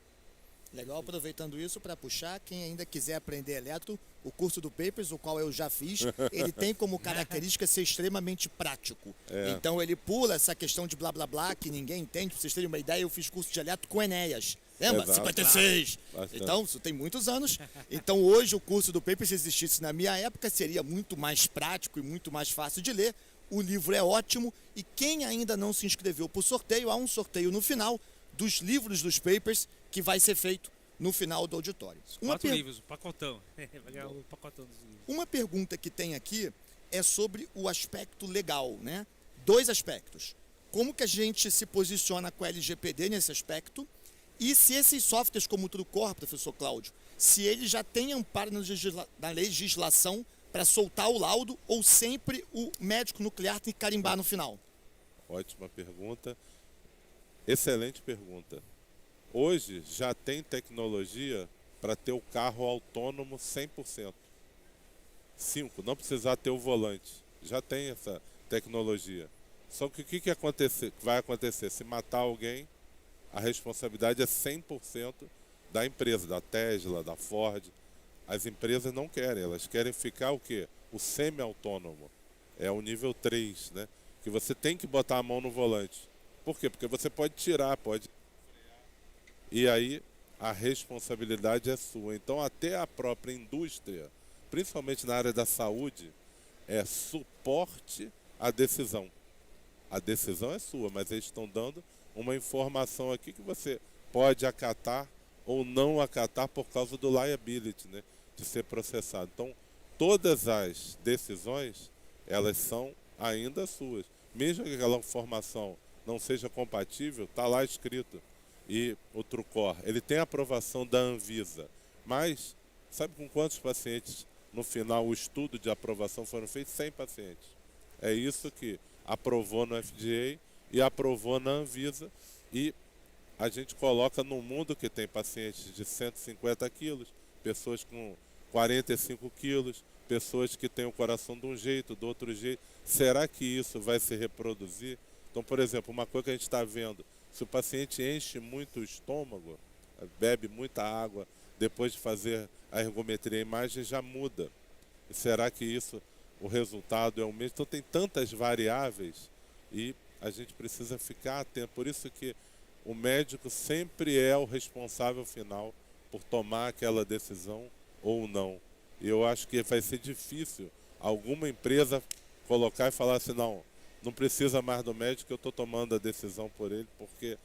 Legal, aproveitando isso para puxar, quem ainda quiser aprender eletro, o curso do Papers, o qual eu já fiz, ele tem como característica ser extremamente prático. Então ele pula essa questão de blá blá blá, que ninguém entende. Para vocês terem uma ideia, eu fiz curso de eletro com Enéas. Lembra? Exato. 56! Bastante. Então, isso tem muitos anos. Então hoje o curso do Papers, se existisse na minha época, seria muito mais prático e muito mais fácil de ler, o livro é ótimo e quem ainda não se inscreveu para o sorteio, há um sorteio no final dos livros dos papers que vai ser feito no final do auditório. 4 livros, o pacotão. Vai ganhar o pacotão dos livros. Uma pergunta que tem aqui é sobre o aspecto legal, né? 2 aspectos. Como que a gente se posiciona com a LGPD nesse aspecto? E se esses softwares como o TrueCore, professor Cláudio, se ele já tem amparo na legislação para soltar o laudo ou sempre o médico nuclear tem que carimbar no final? Ótima pergunta. Excelente pergunta. Hoje já tem tecnologia para ter o carro autônomo 100%. 5, não precisar ter o volante. Já tem essa tecnologia. Só que o que vai acontecer? Se matar alguém, a responsabilidade é 100% da empresa, da Tesla, da Ford. As empresas não querem, elas querem ficar o quê? O semi-autônomo. É o nível 3, né? Que você tem que botar a mão no volante. Por quê? Porque você pode tirar, pode... E aí a responsabilidade é sua. Então até a própria indústria, principalmente na área da saúde, é suporte à decisão. A decisão é sua, mas eles estão dando uma informação aqui que você pode acatar ou não acatar por causa do liability, né, de ser processado. Então, todas as decisões, elas são ainda suas. Mesmo que aquela informação não seja compatível, está lá escrito. E o TrueCore, ele tem a aprovação da Anvisa, mas sabe com quantos pacientes no final o estudo de aprovação foram feitos? 100 pacientes. É isso que aprovou no FDA e aprovou na Anvisa, e a gente coloca no mundo que tem pacientes de 150 quilos, pessoas com 45 quilos, pessoas que têm o coração de um jeito, do outro jeito. Será que isso vai se reproduzir? Então, por exemplo, uma coisa que a gente está vendo, se o paciente enche muito o estômago, bebe muita água, depois de fazer a ergometria, a imagem já muda. E será que isso, o resultado é o mesmo? Então tem tantas variáveis e a gente precisa ficar atento. Por isso que o médico sempre é o responsável final por tomar aquela decisão ou não. E eu acho que vai ser difícil alguma empresa colocar e falar assim, não precisa mais do médico, eu estou tomando a decisão por ele, porque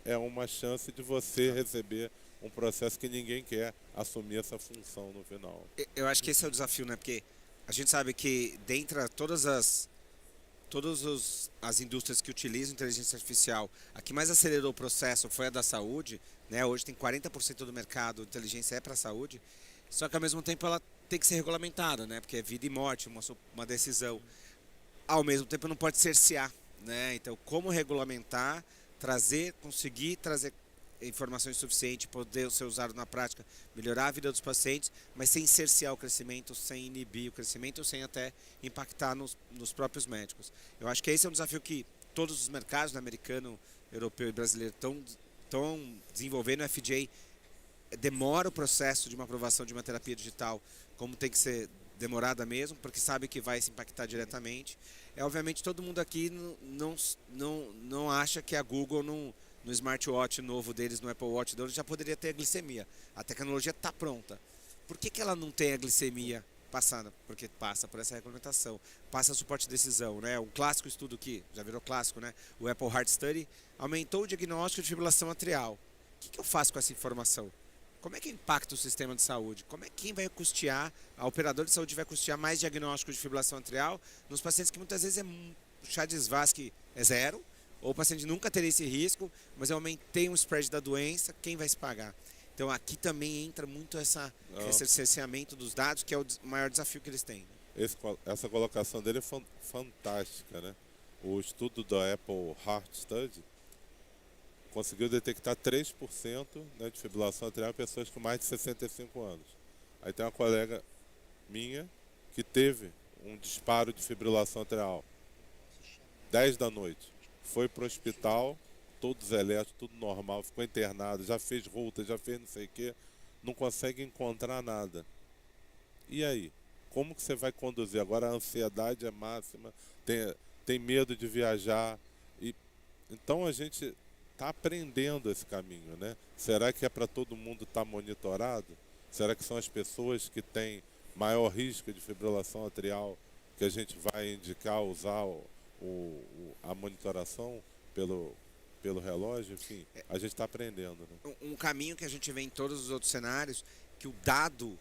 é uma chance de você receber um processo que ninguém quer assumir essa função no final. Eu acho que esse é o desafio, né? Porque a gente sabe que dentre todas as indústrias que utilizam inteligência artificial, a que mais acelerou o processo foi a da saúde, né? Hoje tem 40% do mercado de inteligência é para a saúde, só que ao mesmo tempo ela tem que ser regulamentada, né? Porque é vida e morte, uma decisão. Ao mesmo tempo não pode cercear, né? Então, como regulamentar, conseguir trazer informações suficientes, poder ser usado na prática, melhorar a vida dos pacientes, mas sem cercear o crescimento, sem inibir o crescimento, sem até impactar nos próprios médicos. Eu acho que esse é um desafio que todos os mercados, americano, europeu e brasileiro, estão desenvolvendo. O FDA demora o processo de uma aprovação de uma terapia digital, como tem que ser demorada mesmo, porque sabe que vai se impactar diretamente. Obviamente todo mundo aqui não acha que a Google no smartwatch novo deles, no Apple Watch deles, já poderia ter a glicemia. A tecnologia está pronta. Por que ela não tem a glicemia passada? Porque passa por essa regulamentação, passa suporte de decisão, né? Um clássico estudo que já virou clássico, né? O Apple Heart Study aumentou o diagnóstico de fibrilação atrial. O que eu faço com essa informação? Como é que impacta o sistema de saúde? Quem vai custear, a operadora de saúde vai custear mais diagnóstico de fibrilação atrial nos pacientes que muitas vezes o chá de Svasc é 0, ou o paciente nunca teria esse risco, mas eu aumentei um spread da doença, quem vai se pagar? Então aqui também entra muito esse cerceamento dos dados, que é o maior desafio que eles têm. Essa colocação dele é fantástica, né? O estudo da Apple Heart Study conseguiu detectar 3%, né, de fibrilação atrial em pessoas com mais de 65 anos. Aí tem uma colega minha que teve um disparo de fibrilação atrial, 10 da noite. Foi para o hospital, todos elétricos, tudo normal, ficou internado, já fez Holter, já fez não sei o quê, não consegue encontrar nada. E aí? Como que você vai conduzir? Agora a ansiedade é máxima, tem medo de viajar. Então a gente está aprendendo esse caminho, né? Será que é para todo mundo estar monitorado? Será que são as pessoas que têm maior risco de fibrilação atrial que a gente vai indicar usar a monitoração pelo relógio, enfim, a gente está aprendendo. Né? Um caminho que a gente vê em todos os outros cenários, que o dado,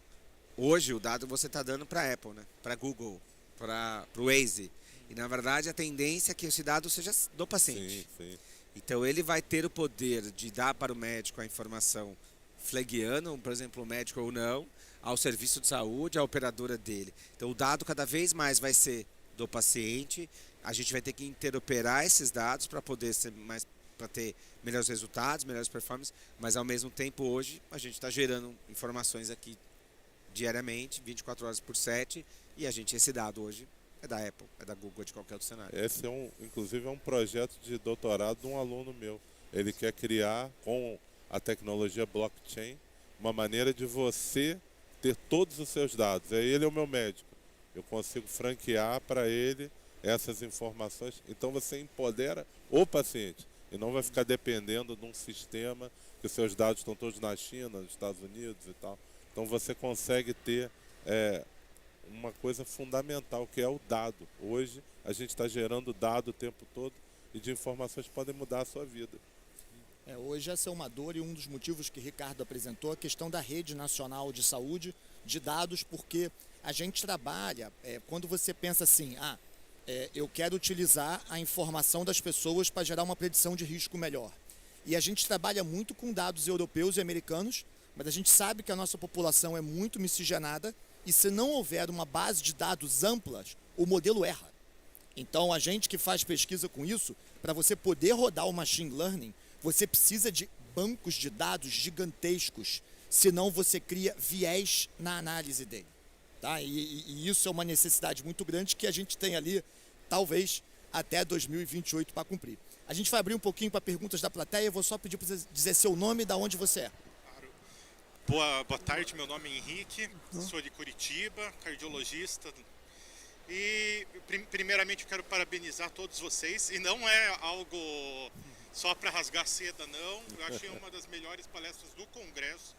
hoje o dado você está dando para a Apple, né? Para Google, para o Waze. E na verdade a tendência é que esse dado seja do paciente. Sim, sim. Então ele vai ter o poder de dar para o médico a informação flagueando, por exemplo, o médico ou não, ao serviço de saúde, à operadora dele. Então o dado cada vez mais vai ser do paciente. A gente vai ter que interoperar esses dados para poder ser mais, para ter melhores resultados, melhores performances, mas ao mesmo tempo hoje a gente está gerando informações aqui diariamente, 24 horas por 7, e esse dado hoje é da Apple, é da Google, de qualquer outro cenário. Esse inclusive é um projeto de doutorado de um aluno meu. Ele quer criar com a tecnologia blockchain uma maneira de você ter todos os seus dados. Aí ele é o meu médico. Eu consigo franquear para ele essas informações. Então você empodera o paciente e não vai ficar dependendo de um sistema que os seus dados estão todos na China, nos Estados Unidos e tal. Então você consegue ter uma coisa fundamental, que é o dado. Hoje a gente está gerando dado o tempo todo e de informações que podem mudar a sua vida. Hoje essa é uma dor e um dos motivos que Ricardo apresentou, a questão da rede nacional de saúde, de dados, porque a gente trabalha, quando você pensa assim, eu quero utilizar a informação das pessoas para gerar uma predição de risco melhor. E a gente trabalha muito com dados europeus e americanos, mas a gente sabe que a nossa população é muito miscigenada e se não houver uma base de dados amplas, o modelo erra. Então, a gente que faz pesquisa com isso, para você poder rodar o machine learning, você precisa de bancos de dados gigantescos, senão você cria viés na análise dele. Tá? E isso é uma necessidade muito grande que a gente tem ali, talvez, até 2028 para cumprir. A gente vai abrir um pouquinho para perguntas da plateia, eu vou só pedir para você dizer seu nome e de onde você é. Boa tarde, meu nome é Henrique, sou de Curitiba, cardiologista. E primeiramente eu quero parabenizar todos vocês, e não é algo só para rasgar seda, não. Eu achei uma das melhores palestras do Congresso.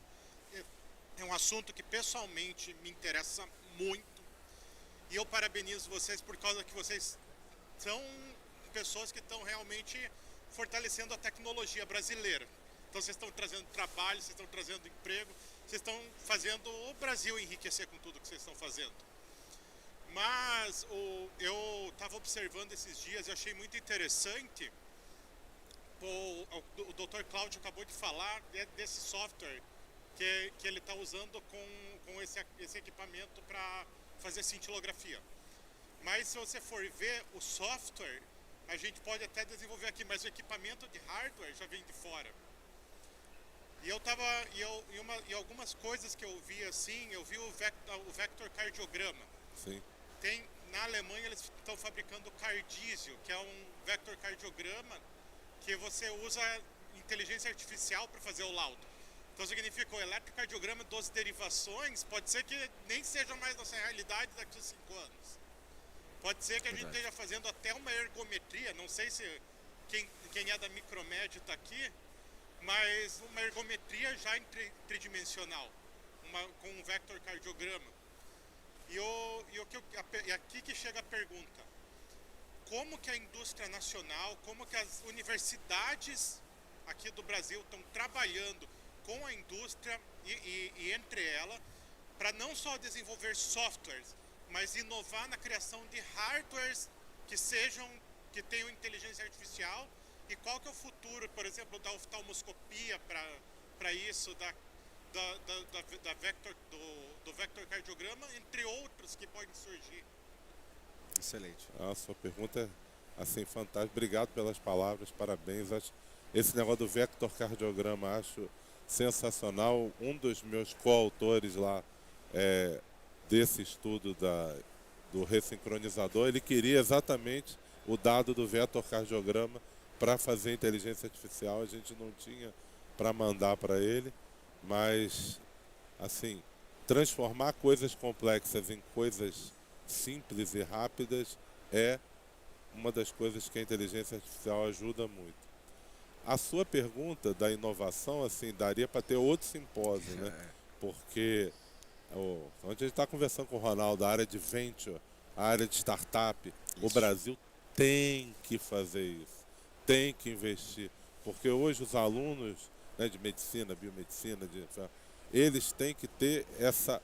É um assunto que pessoalmente me interessa muito. E eu parabenizo vocês por causa que vocês são pessoas que estão realmente fortalecendo a tecnologia brasileira. Então vocês estão trazendo trabalho, vocês estão trazendo emprego, vocês estão fazendo o Brasil enriquecer com tudo que vocês estão fazendo. Mas eu estava observando esses dias e achei muito interessante, o Dr. Cláudio acabou de falar desse software que ele está usando com esse equipamento para fazer cintilografia. Mas se você for ver o software, a gente pode até desenvolver aqui, mas o equipamento de hardware já vem de fora. E algumas coisas que eu vi assim, eu vi o vector cardiograma. Sim. Na Alemanha eles estão fabricando o Cardísio, que é um vector cardiograma que você usa inteligência artificial para fazer o laudo. Então significa o eletrocardiograma 12 derivações, pode ser que nem seja mais nossa realidade daqui a 5 anos. Pode ser que a gente esteja fazendo até uma ergometria, não sei se quem é da Micromed está aqui, mas uma ergometria já tridimensional, com um vector cardiograma. E aqui que chega a pergunta: como que a indústria nacional, como que as universidades aqui do Brasil estão trabalhando com a indústria e entre ela, para não só desenvolver softwares, mas inovar na criação de hardwares que tenham inteligência artificial? E qual que é o futuro, por exemplo, da oftalmoscopia para isso, do vector cardiograma, entre outros que podem surgir? Excelente. A sua pergunta é assim, fantástica. Obrigado pelas palavras, parabéns. Esse negócio do vector cardiograma acho sensacional. Um dos meus coautores lá desse estudo do ressincronizador, ele queria exatamente o dado do vector cardiograma para fazer inteligência artificial. A gente não tinha para mandar para ele, mas assim, transformar coisas complexas em coisas simples e rápidas é uma das coisas que a inteligência artificial ajuda muito. A sua pergunta da inovação, assim, daria para ter outro simpósio, né? Porque onde a gente está conversando com o Ronaldo, da área de venture, a área de startup. O Brasil tem que fazer isso, tem que investir, porque hoje os alunos, né, de medicina, biomedicina, eles têm que ter essa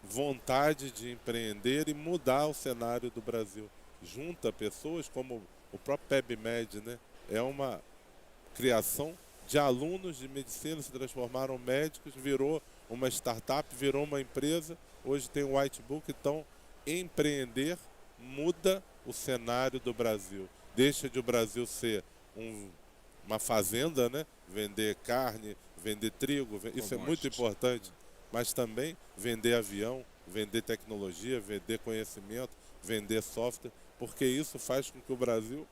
vontade de empreender e mudar o cenário do Brasil. Junta pessoas como o próprio PebMed, né? É uma criação de alunos de medicina, se transformaram médicos, virou uma startup, virou uma empresa, hoje tem o Whitebook. Então, empreender muda o cenário do Brasil. Deixa de o Brasil ser uma fazenda, né? Vender carne, vender trigo, isso é muito importante, mas também vender avião, vender tecnologia, vender conhecimento, vender software, porque isso faz com que o Brasil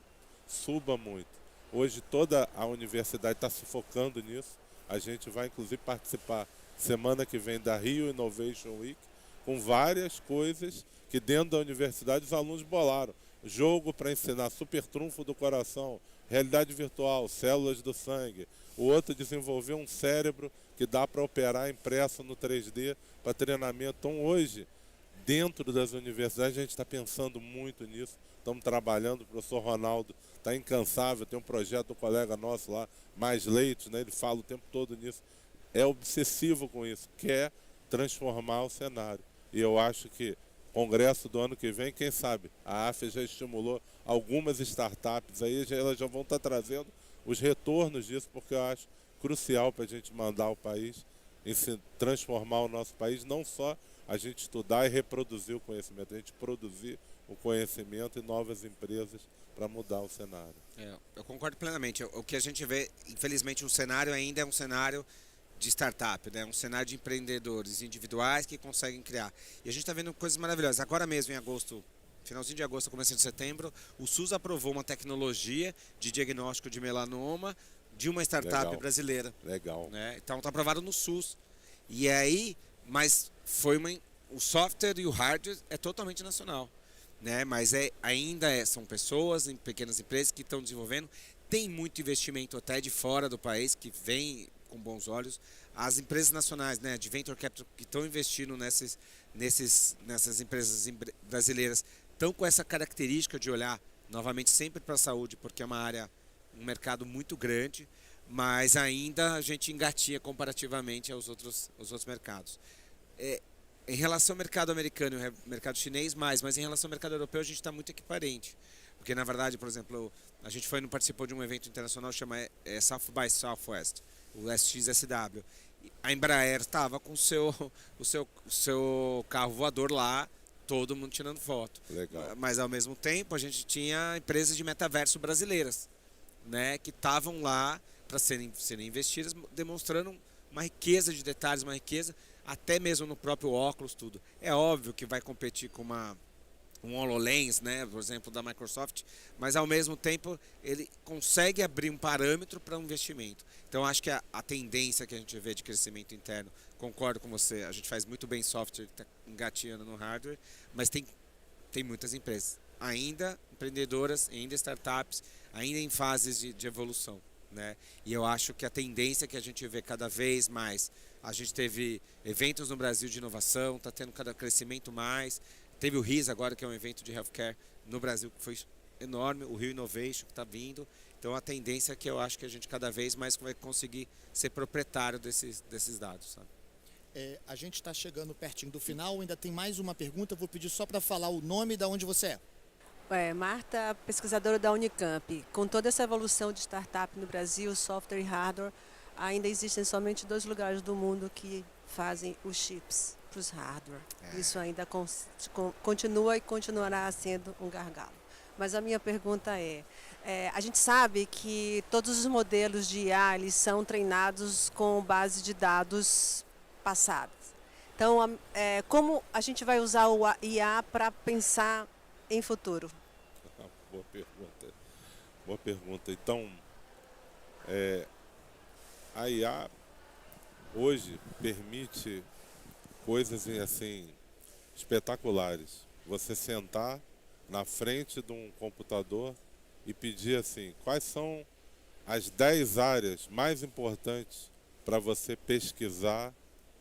suba muito. Hoje toda a universidade está se focando nisso. A gente vai inclusive participar semana que vem da Rio Innovation Week, com várias coisas que dentro da universidade os alunos bolaram. Jogo para ensinar super trunfo do coração, realidade virtual, células do sangue. O outro desenvolveu um cérebro que dá para operar impresso no 3D para treinamento. Então hoje, dentro das universidades, a gente está pensando muito nisso. Estamos trabalhando, o professor Ronaldo está incansável, tem um projeto do colega nosso lá, Mais Leitos, né? Ele fala o tempo todo nisso. É obsessivo com isso, quer transformar o cenário. E eu acho que congresso do ano que vem, quem sabe, a AFIA já estimulou algumas startups, aí elas já vão estar trazendo os retornos disso, porque eu acho crucial para a gente mandar o país, transformar o nosso país, não só a gente estudar e reproduzir o conhecimento, a gente produzir o conhecimento e novas empresas para mudar o cenário. Eu concordo plenamente. O que a gente vê, infelizmente, o cenário ainda é um cenário de startup, né? Um cenário de empreendedores individuais que conseguem criar. E a gente está vendo coisas maravilhosas. Agora mesmo, em agosto, finalzinho de agosto, começo de setembro, o SUS aprovou uma tecnologia de diagnóstico de melanoma de uma startup brasileira. Legal. Né? Então está aprovado no SUS. E aí, mas foi o software e o hardware é totalmente nacional. Né? Mas são pessoas, pequenas empresas que estão desenvolvendo. Tem muito investimento até de fora do país que vem com bons olhos. As empresas nacionais, né, de Venture Capital, que estão investindo nessas empresas brasileiras, estão com essa característica de olhar novamente sempre para a saúde, porque é um mercado muito grande, mas ainda a gente engatinha comparativamente aos outros mercados. Em relação ao mercado americano e ao mercado chinês, mas em relação ao mercado europeu, a gente está muito equiparente. Porque, na verdade, por exemplo, a gente participou de um evento internacional que chama South by Southwest, o SXSW. A Embraer estava com o seu carro voador lá, todo mundo tirando foto. Legal. Mas, ao mesmo tempo, a gente tinha empresas de metaverso brasileiras, né, que estavam lá para serem investidas, demonstrando uma riqueza de detalhes, uma riqueza, até mesmo no próprio óculos, tudo. É óbvio que vai competir com um HoloLens, né, por exemplo, da Microsoft, mas ao mesmo tempo ele consegue abrir um parâmetro para um investimento. Então acho que a tendência que a gente vê de crescimento interno, concordo com você, a gente faz muito bem software, está engateando no hardware, mas tem muitas empresas, ainda empreendedoras, ainda startups, ainda em fases de evolução. Né? E eu acho que a tendência que a gente vê cada vez mais, a gente teve eventos no Brasil de inovação, está tendo cada crescimento mais. Teve o RIS agora, que é um evento de healthcare no Brasil, que foi enorme, o Rio Innovation que está vindo. Então a tendência é que eu acho que a gente cada vez mais vai conseguir ser proprietário desses dados. Sabe? A gente está chegando pertinho do final, ainda tem mais uma pergunta, eu vou pedir só para falar o nome e de onde você é. Marta, pesquisadora da Unicamp. Com toda essa evolução de startup no Brasil, software e hardware, ainda existem somente 2 lugares do mundo que fazem os chips para os hardware. Isso ainda continua e continuará sendo um gargalo. Mas a minha pergunta a gente sabe que todos os modelos de IA eles são treinados com base de dados passados. Então, como a gente vai usar o IA para pensar em futuro? Boa pergunta. Boa pergunta. Então, a IA hoje permite coisas assim espetaculares. Você sentar na frente de um computador e pedir assim, quais são as 10 áreas mais importantes para você pesquisar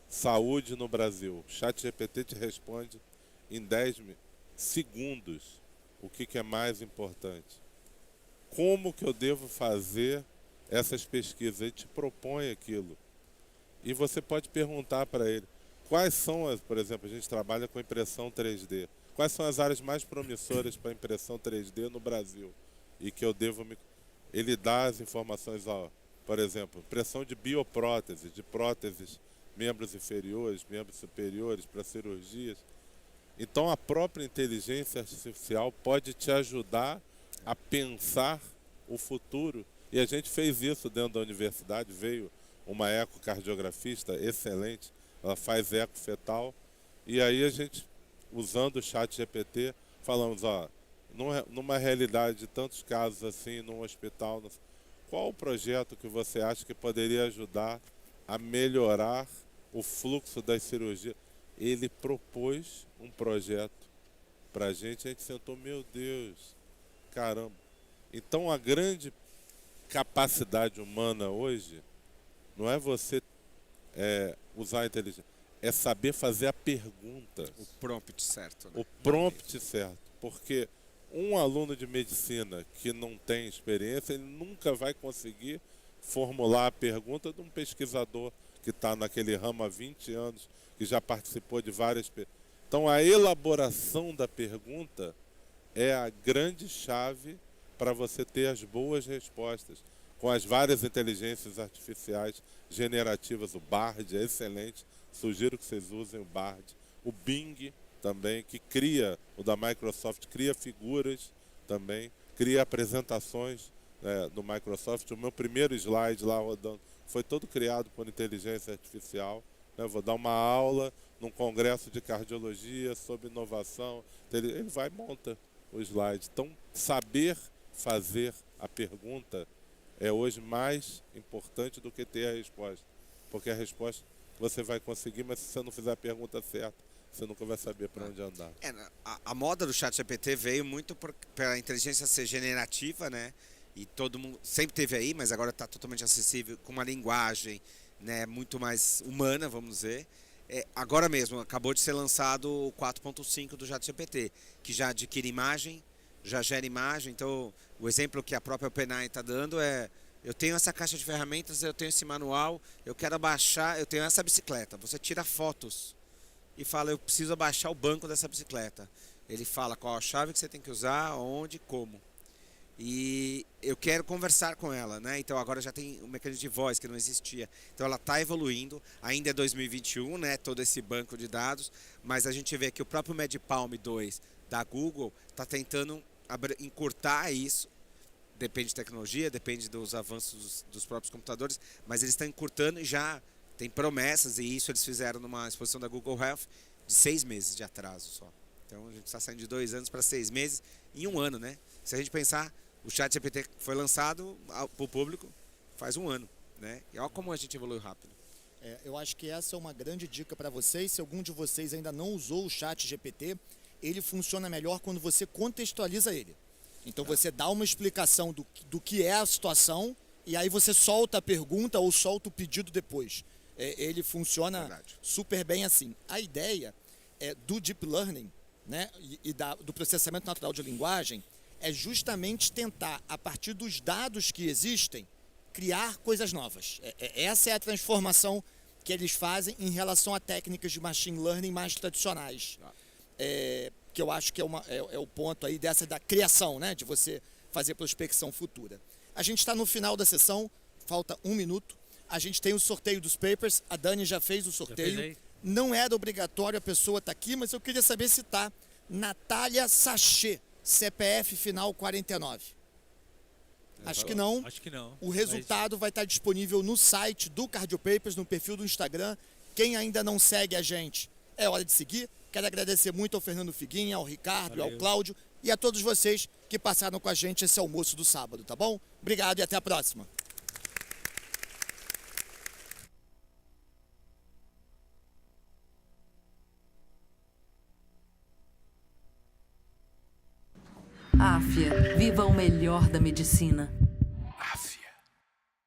saúde no Brasil. O ChatGPT te responde em segundos. O que é mais importante? Como que eu devo fazer essas pesquisas? Ele te propõe aquilo. E você pode perguntar para ele, quais são as, por exemplo, a gente trabalha com impressão 3D. Quais são as áreas mais promissoras para impressão 3D no Brasil? E que eu devo me... Ele dá as informações, ó, por exemplo, impressão de biopróteses, de próteses, membros inferiores, membros superiores, para cirurgias. Então a própria inteligência artificial pode te ajudar a pensar o futuro. E a gente fez isso dentro da universidade, veio uma ecocardiografista excelente, ela faz eco fetal, e aí a gente, usando o chat GPT, falamos, ó, numa realidade de tantos casos assim, num hospital, qual o projeto que você acha que poderia ajudar a melhorar o fluxo das cirurgias? Ele propôs um projeto para a gente sentou, meu Deus, caramba. Então a grande capacidade humana hoje não é você usar a inteligência, é saber fazer a pergunta. O prompt certo. Né? O prompt certo. Porque um aluno de medicina que não tem experiência, ele nunca vai conseguir formular a pergunta de um pesquisador que está naquele ramo há 20 anos, que já participou de várias... Então a elaboração da pergunta é a grande chave para você ter as boas respostas. Com as várias inteligências artificiais generativas, o Bard é excelente, sugiro que vocês usem o Bard. O Bing também, que cria, o da Microsoft, cria figuras também, cria apresentações do Microsoft. O meu primeiro slide lá rodando foi todo criado por inteligência artificial. Vou dar uma aula num congresso de cardiologia sobre inovação. Ele vai e monta o slide. Então, saber fazer a pergunta é hoje mais importante do que ter a resposta. Porque a resposta você vai conseguir, mas se você não fizer a pergunta certa, você nunca vai saber para onde andar. A moda do ChatGPT veio muito para a inteligência ser generativa, né? E todo mundo sempre teve aí, mas agora está totalmente acessível, com uma linguagem, né, muito mais humana, vamos dizer. Agora mesmo, acabou de ser lançado o 4.5 do ChatGPT, que já adquire imagem, já gera imagem. Então, o exemplo que a própria OpenAI está dando é: eu tenho essa caixa de ferramentas, eu tenho esse manual, eu quero abaixar, eu tenho essa bicicleta. Você tira fotos e fala, eu preciso abaixar o banco dessa bicicleta. Ele fala qual a chave que você tem que usar, onde, como. E eu quero conversar com ela, né? Então agora já tem um mecanismo de voz que não existia. Então ela está evoluindo, ainda é 2021, né? Todo esse banco de dados, mas a gente vê que o próprio MedPalm 2 da Google está tentando encurtar isso. Depende de tecnologia, depende dos avanços dos próprios computadores, mas eles estão encurtando e já tem promessas, e isso eles fizeram numa exposição da Google Health de 6 meses de atraso só. Então a gente está saindo de 2 anos para 6 meses em 1 ano, né? Se a gente pensar, o ChatGPT foi lançado para o público faz 1 ano, né? E olha como a gente evoluiu rápido. Eu acho que essa é uma grande dica para vocês. Se algum de vocês ainda não usou o ChatGPT, ele funciona melhor quando você contextualiza ele. Então você dá uma explicação do que é a situação e aí você solta a pergunta ou solta o pedido depois. Ele funciona super bem assim. A ideia do Deep Learning, né, do processamento natural de linguagem é justamente tentar, a partir dos dados que existem, criar coisas novas. Essa é a transformação que eles fazem em relação a técnicas de machine learning mais tradicionais. Que eu acho que é o ponto aí da criação, né, de você fazer prospecção futura. A gente está no final da sessão, falta 1 minuto. A gente tem o sorteio dos papers, a Dani já fez o sorteio. Não era obrigatório a pessoa estar aqui, mas eu queria saber se está. Natália Sachet, CPF final 49. Acho que não. Acho que não. O resultado vai estar disponível no site do Cardiopapers, no perfil do Instagram. Quem ainda não segue a gente, é hora de seguir. Quero agradecer muito ao Fernando Figuinha, ao Ricardo, ao Cláudio e a todos vocês que passaram com a gente esse almoço do sábado, tá bom? Obrigado e até a próxima. Áfia, viva o melhor da medicina.